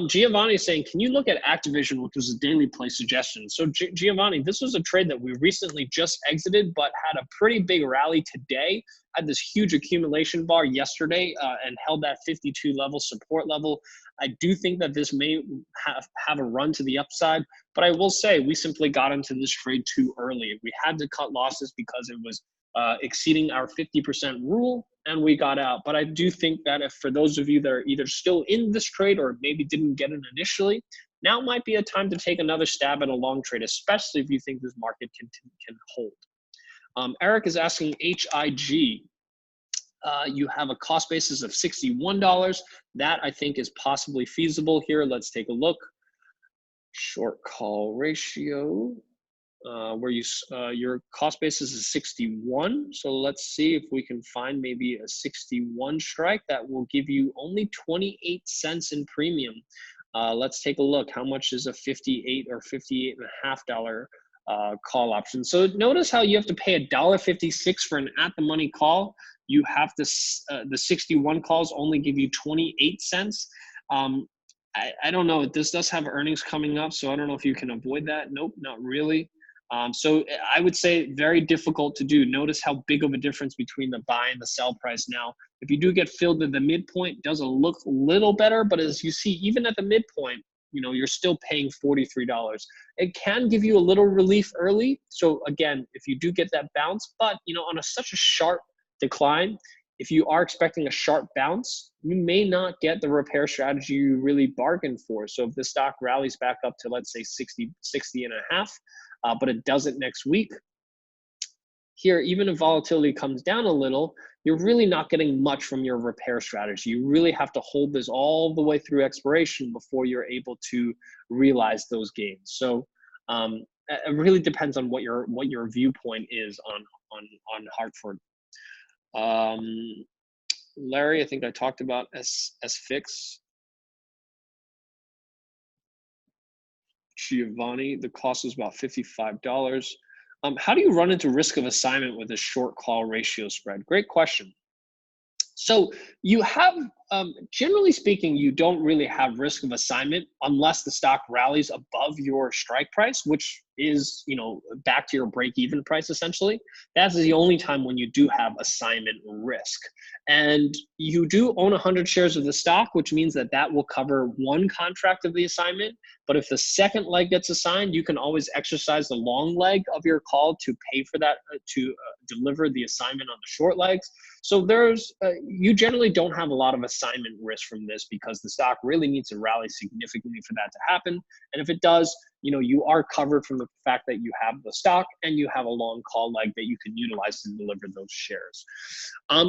Giovanni is saying, can you look at Activision, which was a daily play suggestion? So Giovanni, this was a trade that we recently just exited, but had a pretty big rally today. Had this huge accumulation bar yesterday and held that 52 level support level. I do think that this may have a run to the upside, but I will say we simply got into this trade too early. We had to cut losses because it was exceeding our 50% rule, and we got out. But I do think that if for those of you that are either still in this trade or maybe didn't get in initially, now might be a time to take another stab at a long trade, especially if you think this market can hold. Eric is asking HIG. You have a cost basis of $61. That I think is possibly feasible here. Let's take a look. Short call ratio, where your cost basis is 61. So let's see if we can find maybe a 61 strike that will give you only 28 cents in premium. Let's take a look. How much is a $58 or $58.50 call option? So notice how you have to pay $1.56 for an at-the-money call. You have this, the 61 calls only give you 28 cents. I don't know. This does have earnings coming up, so I don't know if you can avoid that. Nope, not really. So I would say very difficult to do. Notice how big of a difference between the buy and the sell price now. If you do get filled to the midpoint, it does look a little better, but as you see, even at the midpoint, you're still paying $43. It can give you a little relief early. So again, if you do get that bounce, but on such a sharp decline, if you are expecting a sharp bounce, you may not get the repair strategy you really bargained for. So if the stock rallies back up to, let's say 60 and a half, but it doesn't next week, here, even if volatility comes down a little, you're really not getting much from your repair strategy. You really have to hold this all the way through expiration before you're able to realize those gains. So it really depends on what your viewpoint is on Hartford. Larry, I think I talked about SFix. Giovanni, the cost is about $55. How do you run into risk of assignment with a short call ratio spread? Great question. So you have, generally speaking, you don't really have risk of assignment unless the stock rallies above your strike price, which is, back to your break-even price, essentially. That's the only time when you do have assignment risk. And you do own 100 shares of the stock, which means that will cover one contract of the assignment. But if the second leg gets assigned, you can always exercise the long leg of your call to pay for that, to deliver the assignment on the short legs. So you generally don't have a lot of assignment risk from this because the stock really needs to rally significantly for that to happen. And if it does, you are covered from the fact that you have the stock and you have a long call leg that you can utilize to deliver those shares.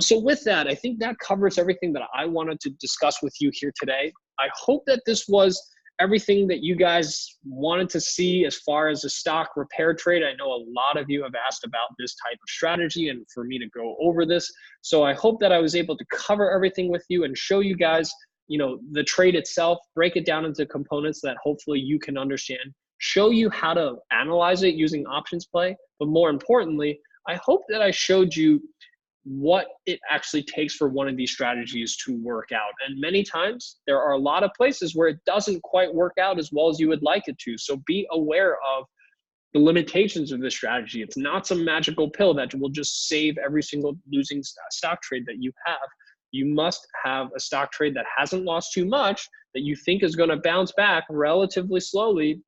So with that, I think that covers everything that I wanted to discuss with you here today. I hope that this was everything that you guys wanted to see as far as a stock repair trade. I know a lot of you have asked about this type of strategy and for me to go over this. So I hope that I was able to cover everything with you and show you guys, the trade itself, break it down into components that hopefully you can understand, show you how to analyze it using OptionsPlay. But more importantly, I hope that I showed you what it actually takes for one of these strategies to work out. And many times there are a lot of places where it doesn't quite work out as well as you would like it to. So be aware of the limitations of this strategy. It's not some magical pill that will just save every single losing stock trade that you have. You must have a stock trade that hasn't lost too much, that you think is going to bounce back relatively slowly,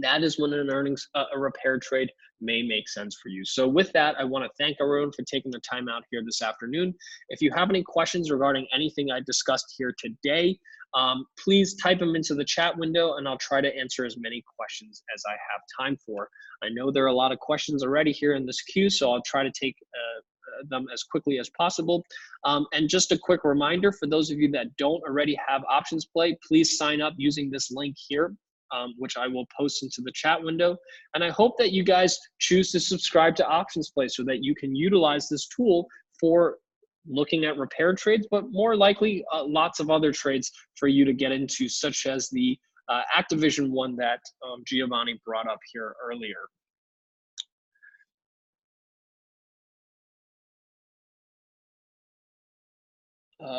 that is when an earnings a repair trade may make sense for you. So with that, I want to thank everyone for taking the time out here this afternoon. If you have any questions regarding anything I discussed here today, please type them into the chat window and I'll try to answer as many questions as I have time for. I know there are a lot of questions already here in this queue, so I'll try to take them as quickly as possible. And just a quick reminder for those of you that don't already have OptionsPlay, please sign up using this link here, which I will post into the chat window. And I hope that you guys choose to subscribe to OptionsPlay so that you can utilize this tool for looking at repair trades, but more likely lots of other trades for you to get into, such as the Activision one that Giovanni brought up here earlier.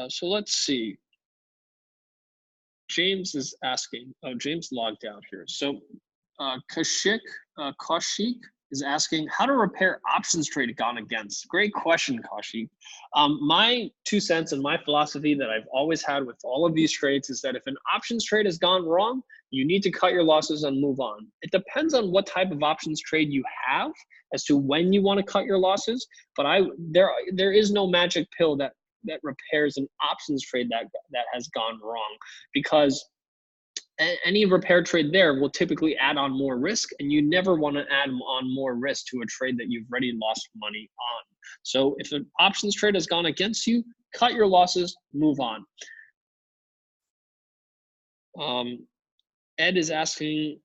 So let's see. James is asking, oh, James logged out here. So Kaushik is asking how to repair options trade gone against. Great question, Kaushik. My 2 cents and my philosophy that I've always had with all of these trades is that if an options trade has gone wrong, you need to cut your losses and move on. It depends on what type of options trade you have as to when you want to cut your losses, but there is no magic pill that repairs an options trade that has gone wrong, because any repair trade there will typically add on more risk, and you never want to add on more risk to a trade that you've already lost money on. So if an options trade has gone against you, cut your losses, move on. Ed is asking,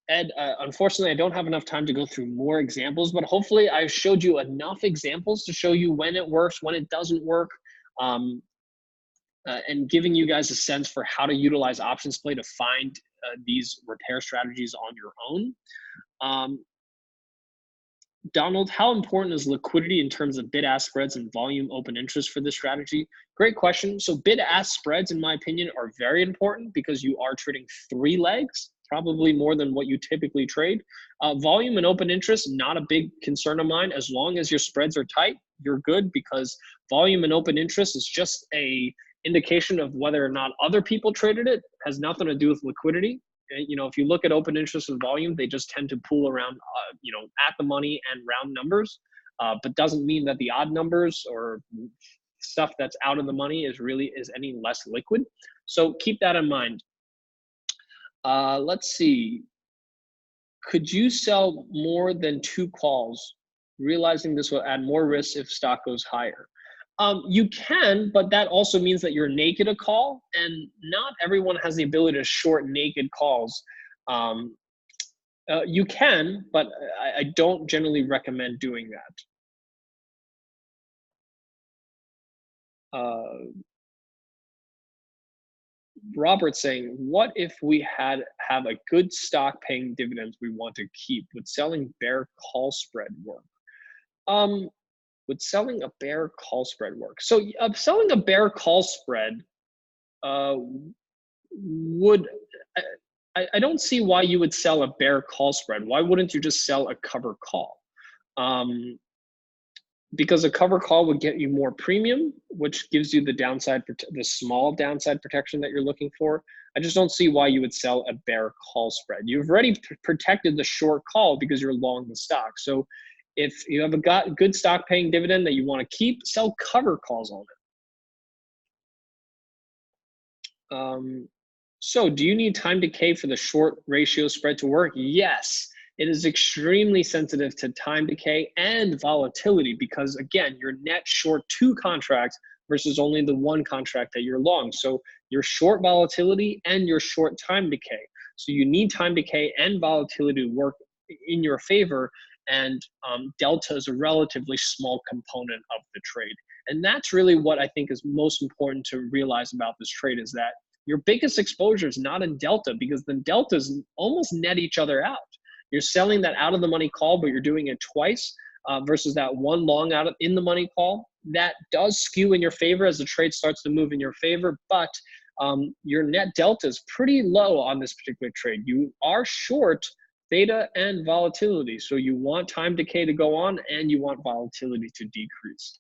Ed, unfortunately, I don't have enough time to go through more examples, but hopefully I showed you enough examples to show you when it works, when it doesn't work, and giving you guys a sense for how to utilize OptionsPlay to find these repair strategies on your own. Donald, how important is liquidity in terms of bid-ask spreads and volume open interest for this strategy? Great question. So bid-ask spreads, in my opinion, are very important because you are trading 3 legs, probably more than what you typically trade. Volume and open interest, not a big concern of mine. As long as your spreads are tight, you're good, because volume and open interest is just a indication of whether or not other people traded it. It has nothing to do with liquidity. You know, if you look at open interest and volume, they just tend to pool around, you know, at the money and round numbers, but doesn't mean that the odd numbers or stuff that's out of the money is any less liquid. So keep that in mind. Let's see. Could you sell more than 2 calls, realizing this will add more risk if stock goes higher? You can, but that also means that you're naked a call, and not everyone has the ability to short naked calls. You can, but I don't generally recommend doing that. Robert saying, what if we have a good stock paying dividends we want to keep? Would selling bear call spread work? Would selling a bear call spread work? So selling a bear call spread would, I don't see why you would sell a bear call spread. Why wouldn't you just sell a cover call? Because a cover call would get you more premium, which gives you the small downside protection that you're looking for. I just don't see why you would sell a bear call spread. You've already protected the short call because you're long the stock. So if you have a good stock paying dividend that you want to keep, sell cover calls on it. So do you need time decay for the short ratio spread to work? Yes. It is extremely sensitive to time decay and volatility because, again, you're net short 2 contracts versus only the 1 contract that you're long. So you're short volatility and you're short time decay. So you need time decay and volatility to work in your favor, and delta is a relatively small component of the trade. And that's really what I think is most important to realize about this trade, is that your biggest exposure is not in delta, because the deltas almost net each other out. You're selling that out of the money call, but you're doing it twice versus that 1 long in the money call. That does skew in your favor as the trade starts to move in your favor, but your net delta is pretty low on this particular trade. You are short theta and volatility, so you want time decay to go on and you want volatility to decrease.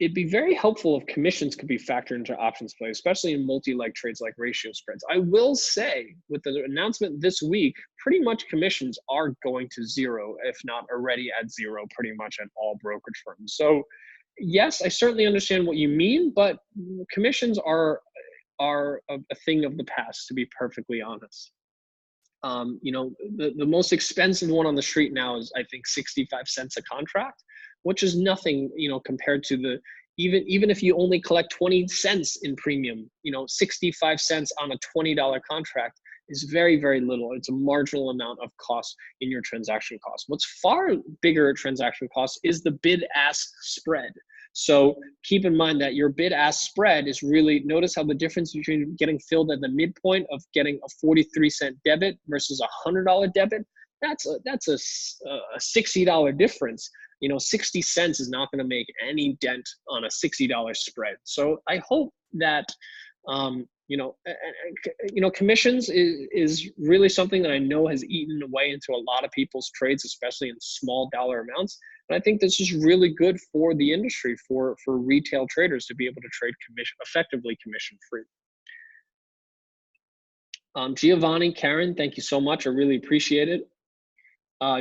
it'd be very helpful if commissions could be factored into options play, especially in multi-leg trades like ratio spreads. I will say, with the announcement this week, pretty much commissions are going to zero, if not already at zero, pretty much at all brokerage firms. So, yes, I certainly understand what you mean, but commissions are a thing of the past, to be perfectly honest. The most expensive one on the street now is, I think, 65 cents a contract, which is nothing, compared to the, even if you only collect 20 cents in premium, 65 cents on a $20 contract is very, very little. It's a marginal amount of cost in your transaction cost. What's far bigger transaction cost is the bid-ask spread. So keep in mind that your bid-ask spread is really, notice how the difference between getting filled at the midpoint of getting a 43-cent debit versus a $100 debit, that's a $60 difference. 60 cents is not going to make any dent on a $60 spread. So I hope that, commissions is really something that I know has eaten away into a lot of people's trades, especially in small dollar amounts. And I think this is really good for the industry, for retail traders to be able to trade effectively commission free. Giovanni, Karen, thank you so much. I really appreciate it.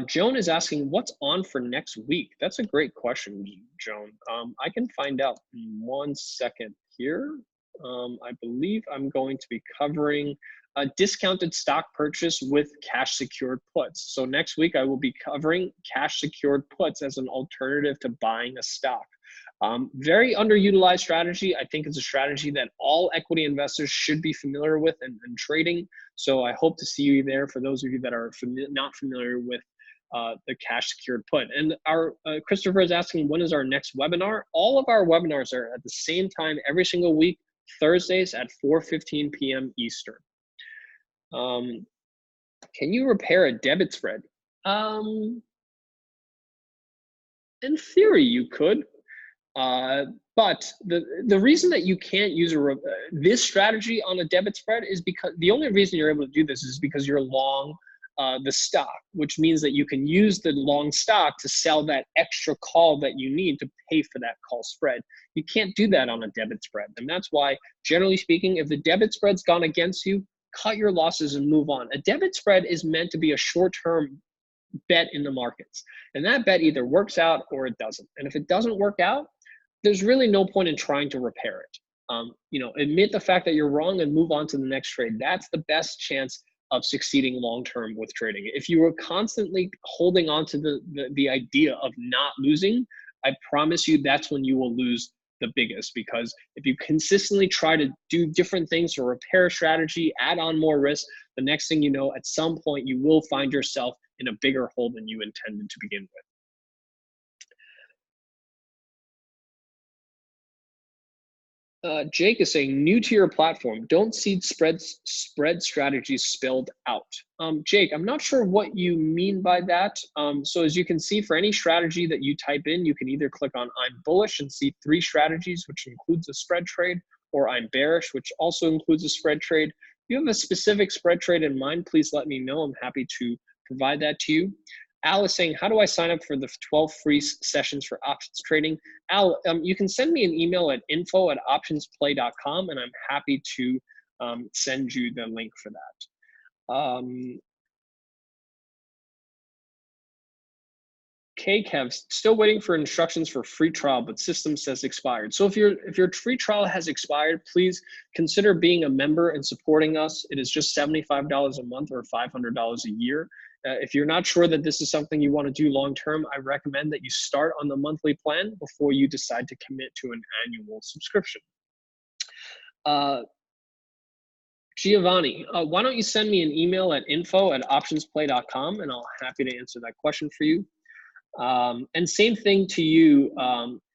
Joan is asking, what's on for next week? That's a great question, Joan. I can find out in 1 second here. I believe I'm going to be covering a discounted stock purchase with cash secured puts. So next week I will be covering cash secured puts as an alternative to buying a stock. Very underutilized strategy. I think it's a strategy that all equity investors should be familiar with and trading. So I hope to see you there for those of you that are not familiar with the cash secured put. And our Christopher is asking, when is our next webinar? All of our webinars are at the same time every single week, Thursdays at 4:15 p.m. Eastern. Can you repair a debit spread? In theory, you could. But the reason that you can't use this strategy on a debit spread is because the only reason you're able to do this is because you're long the stock, which means that you can use the long stock to sell that extra call that you need to pay for that call spread. You can't do that on a debit spread. And that's why, generally speaking, if the debit spread's gone against you, cut your losses and move on. A debit spread is meant to be a short-term bet in the markets. And that bet either works out or it doesn't. And if it doesn't work out, there's really no point in trying to repair it. Admit the fact that you're wrong and move on to the next trade. That's the best chance of succeeding long-term with trading. If you were constantly holding on to the idea of not losing, I promise you that's when you will lose the biggest, because if you consistently try to do different things to repair a strategy, add on more risk, the next thing you know, at some point you will find yourself in a bigger hole than you intended to begin with. Jake is saying, new to your platform, don't see spread strategies spelled out. Jake, I'm not sure what you mean by that. So as you can see, for any strategy that you type in, you can either click on I'm bullish and see 3 strategies, which includes a spread trade, or I'm bearish, which also includes a spread trade. If you have a specific spread trade in mind, please let me know. I'm happy to provide that to you. Al is saying, how do I sign up for the 12 free sessions for options trading? Al, you can send me an email at info@optionsplay.com, and I'm happy to send you the link for that. Kev, still waiting for instructions for free trial, but system says expired. So if your free trial has expired, please consider being a member and supporting us. It is just $75 a month or $500 a year. If you're not sure that this is something you want to do long-term, I recommend that you start on the monthly plan before you decide to commit to an annual subscription. Giovanni, why don't you send me an email at info@optionsplay.com, and I'll be happy to answer that question for you. And same thing to you,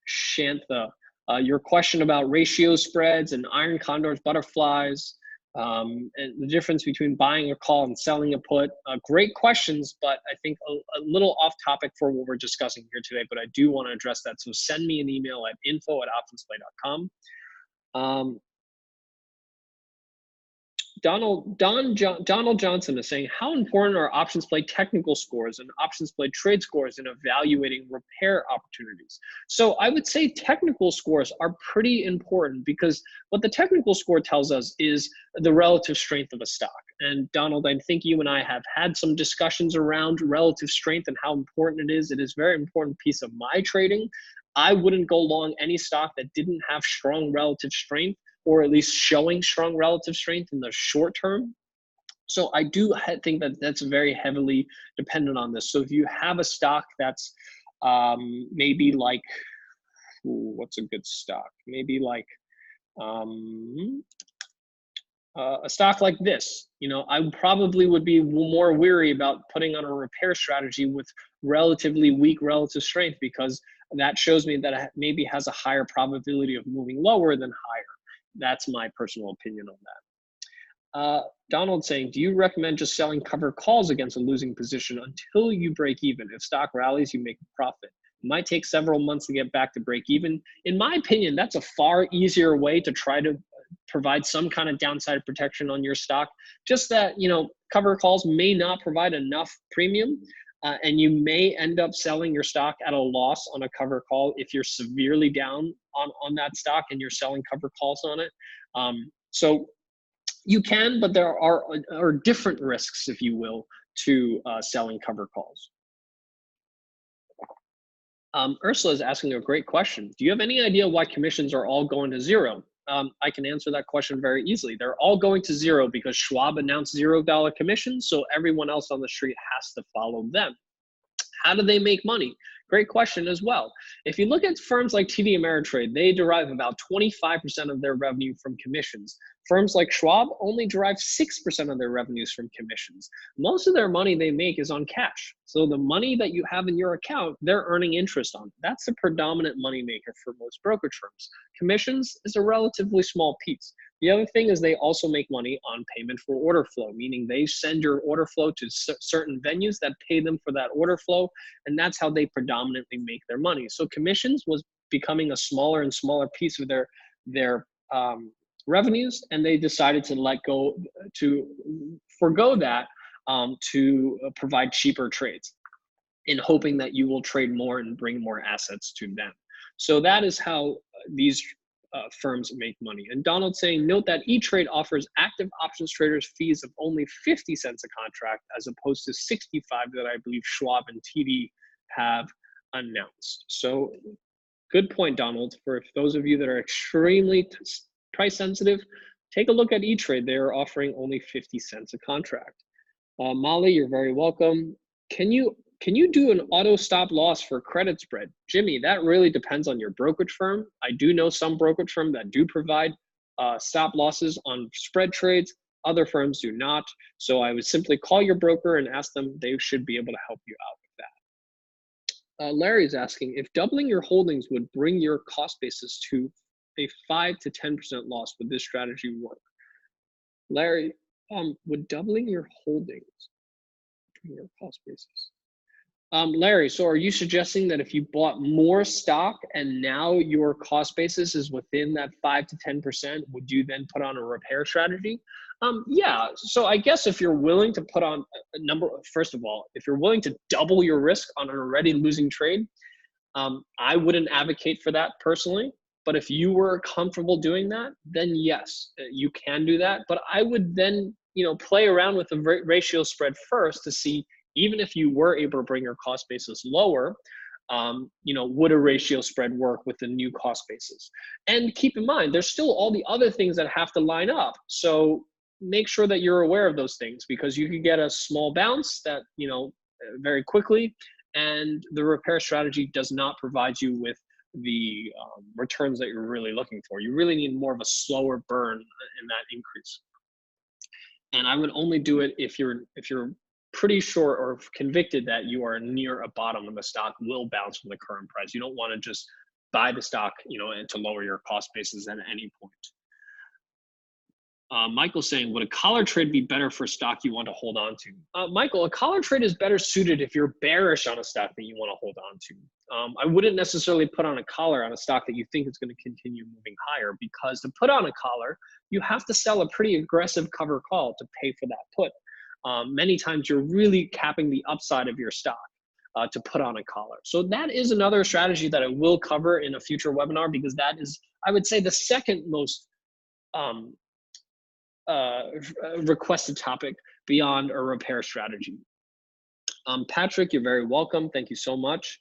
Shantha. Your question about ratio spreads and iron condors, butterflies, and the difference between buying a call and selling a put. Great questions, but I think a little off topic for what we're discussing here today, but I do want to address that. So send me an email at info@optionsplay.com. Donald Johnson is saying, how important are options play technical scores and options play trade scores in evaluating repair opportunities? So I would say technical scores are pretty important because what the technical score tells us is the relative strength of a stock. And Donald, I think you and I have had some discussions around relative strength and how important it is. It is a very important piece of my trading. I wouldn't go long any stock that didn't have strong relative strength, or at least showing strong relative strength in the short term. So I do think that that's very heavily dependent on this. So if you have a stock that's maybe like, what's a good stock? Maybe like a stock like this, I probably would be more weary about putting on a repair strategy with relatively weak relative strength, because that shows me that it maybe has a higher probability of moving lower than higher. That's my personal opinion on that. Donald saying, do you recommend just selling cover calls against a losing position until you break even? If stock rallies, you make a profit. It might take several months to get back to break even. In my opinion, that's a far easier way to try to provide some kind of downside protection on your stock. Just that, cover calls may not provide enough premium, and you may end up selling your stock at a loss on a cover call if you're severely down on that stock and you're selling cover calls on it. So you can, but there are different risks, if you will, to selling cover calls. Ursula is asking a great question. Do you have any idea why commissions are all going to zero? I can answer that question very easily. They're all going to zero because Schwab announced $0 commissions, so everyone else on the street has to follow them. How do they make money? Great question as well. If you look at firms like TD Ameritrade, they derive about 25% of their revenue from commissions. Firms like Schwab only derive 6% of their revenues from commissions. Most of their money they make is on cash. So the money that you have in your account, they're earning interest on. That's the predominant money maker for most brokerage firms. Commissions is a relatively small piece. The other thing is they also make money on payment for order flow, meaning they send your order flow to certain venues that pay them for that order flow, and that's how they predominantly make their money. So commissions was becoming a smaller and smaller piece of their revenues, and they decided to forego that to provide cheaper trades, in hoping that you will trade more and bring more assets to them. So that is how these firms make money. And Donald saying, note that E-Trade offers active options traders fees of only 50 cents a contract, as opposed to 65 that I believe Schwab and TD have announced. So good point, Donald. For those of you that are extremely price sensitive, take a look at E-Trade. They're offering only 50 cents a contract. Molly, you're very welcome. Can you do an auto stop loss for credit spread? Jimmy, that really depends on your brokerage firm. I do know some brokerage firm that do provide stop losses on spread trades. Other firms do not. So I would simply call your broker and ask them. They should be able to help you out with that. Larry's asking, if doubling your holdings would bring your cost basis to a 5 to 10% loss, would this strategy work? Larry, would doubling your holdings bring your cost basis? Larry, so are you suggesting that if you bought more stock and now your cost basis is within that 5 to 10%, would you then put on a repair strategy? Yeah, so I guess if you're willing to put on a number, first of all, if you're willing to double your risk on an already losing trade, I wouldn't advocate for that personally. But if you were comfortable doing that, then yes, you can do that. But I would then, play around with the ratio spread first to see, even if you were able to bring your cost basis lower, would a ratio spread work with the new cost basis? And keep in mind, there's still all the other things that have to line up. So make sure that you're aware of those things, because you could get a small bounce that, very quickly, and the repair strategy does not provide you with the returns that you're really looking for. You really need more of a slower burn in that increase. And I would only do it if you're pretty sure or convicted that you are near a bottom and the stock will bounce from the current price. You don't want to just buy the stock, and to lower your cost basis at any point. Michael's saying, would a collar trade be better for stock you want to hold on to? Michael, a collar trade is better suited if you're bearish on a stock that you want to hold on to. I wouldn't necessarily put on a collar on a stock that you think is going to continue moving higher, because to put on a collar, you have to sell a pretty aggressive cover call to pay for that put. Many times you're really capping the upside of your stock to put on a collar. So that is another strategy that I will cover in a future webinar, because that is, I would say, the second most requested topic beyond a repair strategy. Patrick, you're very welcome. Thank you so much.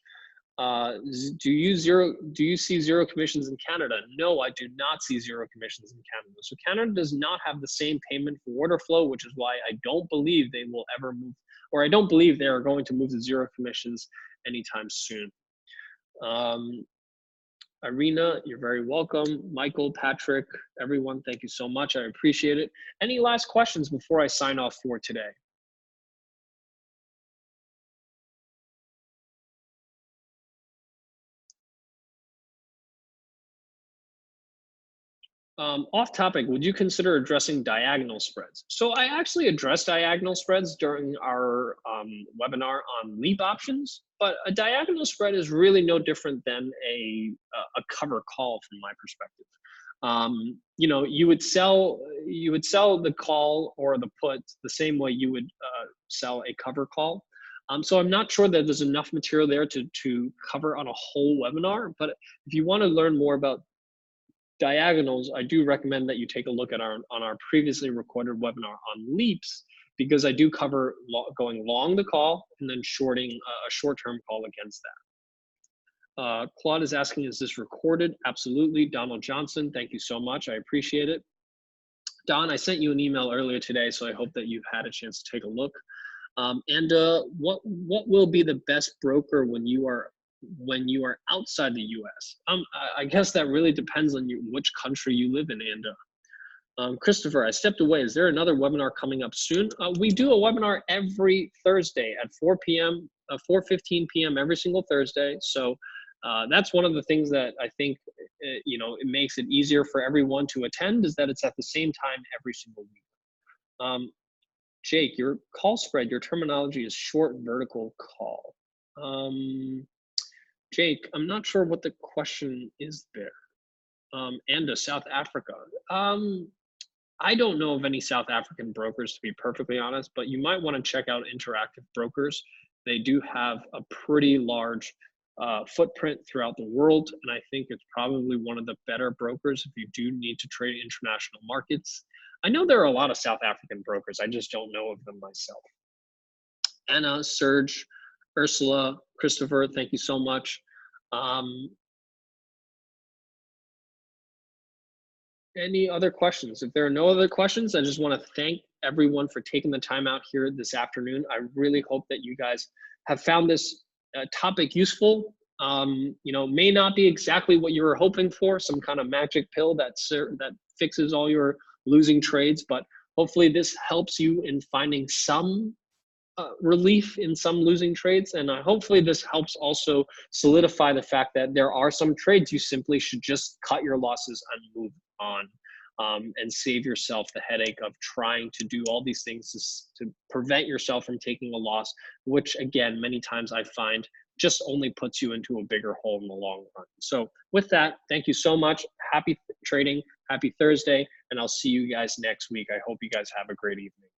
Do you see zero commissions in Canada? No, I do not see zero commissions in Canada. So Canada does not have the same payment for order flow, which is why I don't believe they will ever move, or I don't believe they are going to move to zero commissions anytime soon. Irina, you're very welcome. Michael, Patrick, everyone, thank you so much. I appreciate it. Any last questions before I sign off for today? Off topic, would you consider addressing diagonal spreads? So I actually addressed diagonal spreads during our webinar on leap options, but a diagonal spread is really no different than a cover call from my perspective. You know, you would sell the call or the put the same way you would sell a cover call. So I'm not sure that there's enough material there to cover on a whole webinar, but if you want to learn more about diagonals, I do recommend that you take a look at on our previously recorded webinar on leaps, because I do cover going long the call and then shorting a short-term call against that. Claude is asking, is this recorded? Absolutely. Donald Johnson, thank you so much. I appreciate it. Don, I sent you an email earlier today, so I hope that you've had a chance to take a look. What will be the best broker when you are outside the US? I guess that really depends on which country you live in, and Christopher, I stepped away. Is there another webinar coming up soon? We do a webinar every Thursday at 4 p.m., 4:15 p.m. every single Thursday. So that's one of the things that I think, you know, it makes it easier for everyone to attend, is that it's at the same time every single week. Jake, your call spread, your terminology is short vertical call. Jake, I'm not sure what the question is there. And South Africa. I don't know of any South African brokers, to be perfectly honest, but you might want to check out Interactive Brokers. They do have a pretty large footprint throughout the world, and I think it's probably one of the better brokers if you do need to trade international markets. I know there are a lot of South African brokers. I just don't know of them myself. Anna, Serge, Ursula, Christopher, thank you so much. Any other questions? If there are no other questions, I just want to thank everyone for taking the time out here this afternoon. I really hope that you guys have found this topic useful. You know, may not be exactly what you were hoping for, some kind of magic pill that fixes all your losing trades, but hopefully this helps you in finding some relief in some losing trades. And hopefully this helps also solidify the fact that there are some trades you simply should just cut your losses and move on, and save yourself the headache of trying to do all these things to prevent yourself from taking a loss, which again, many times I find just only puts you into a bigger hole in the long run. So with that, thank you so much. Happy trading, happy Thursday, and I'll see you guys next week. I hope you guys have a great evening.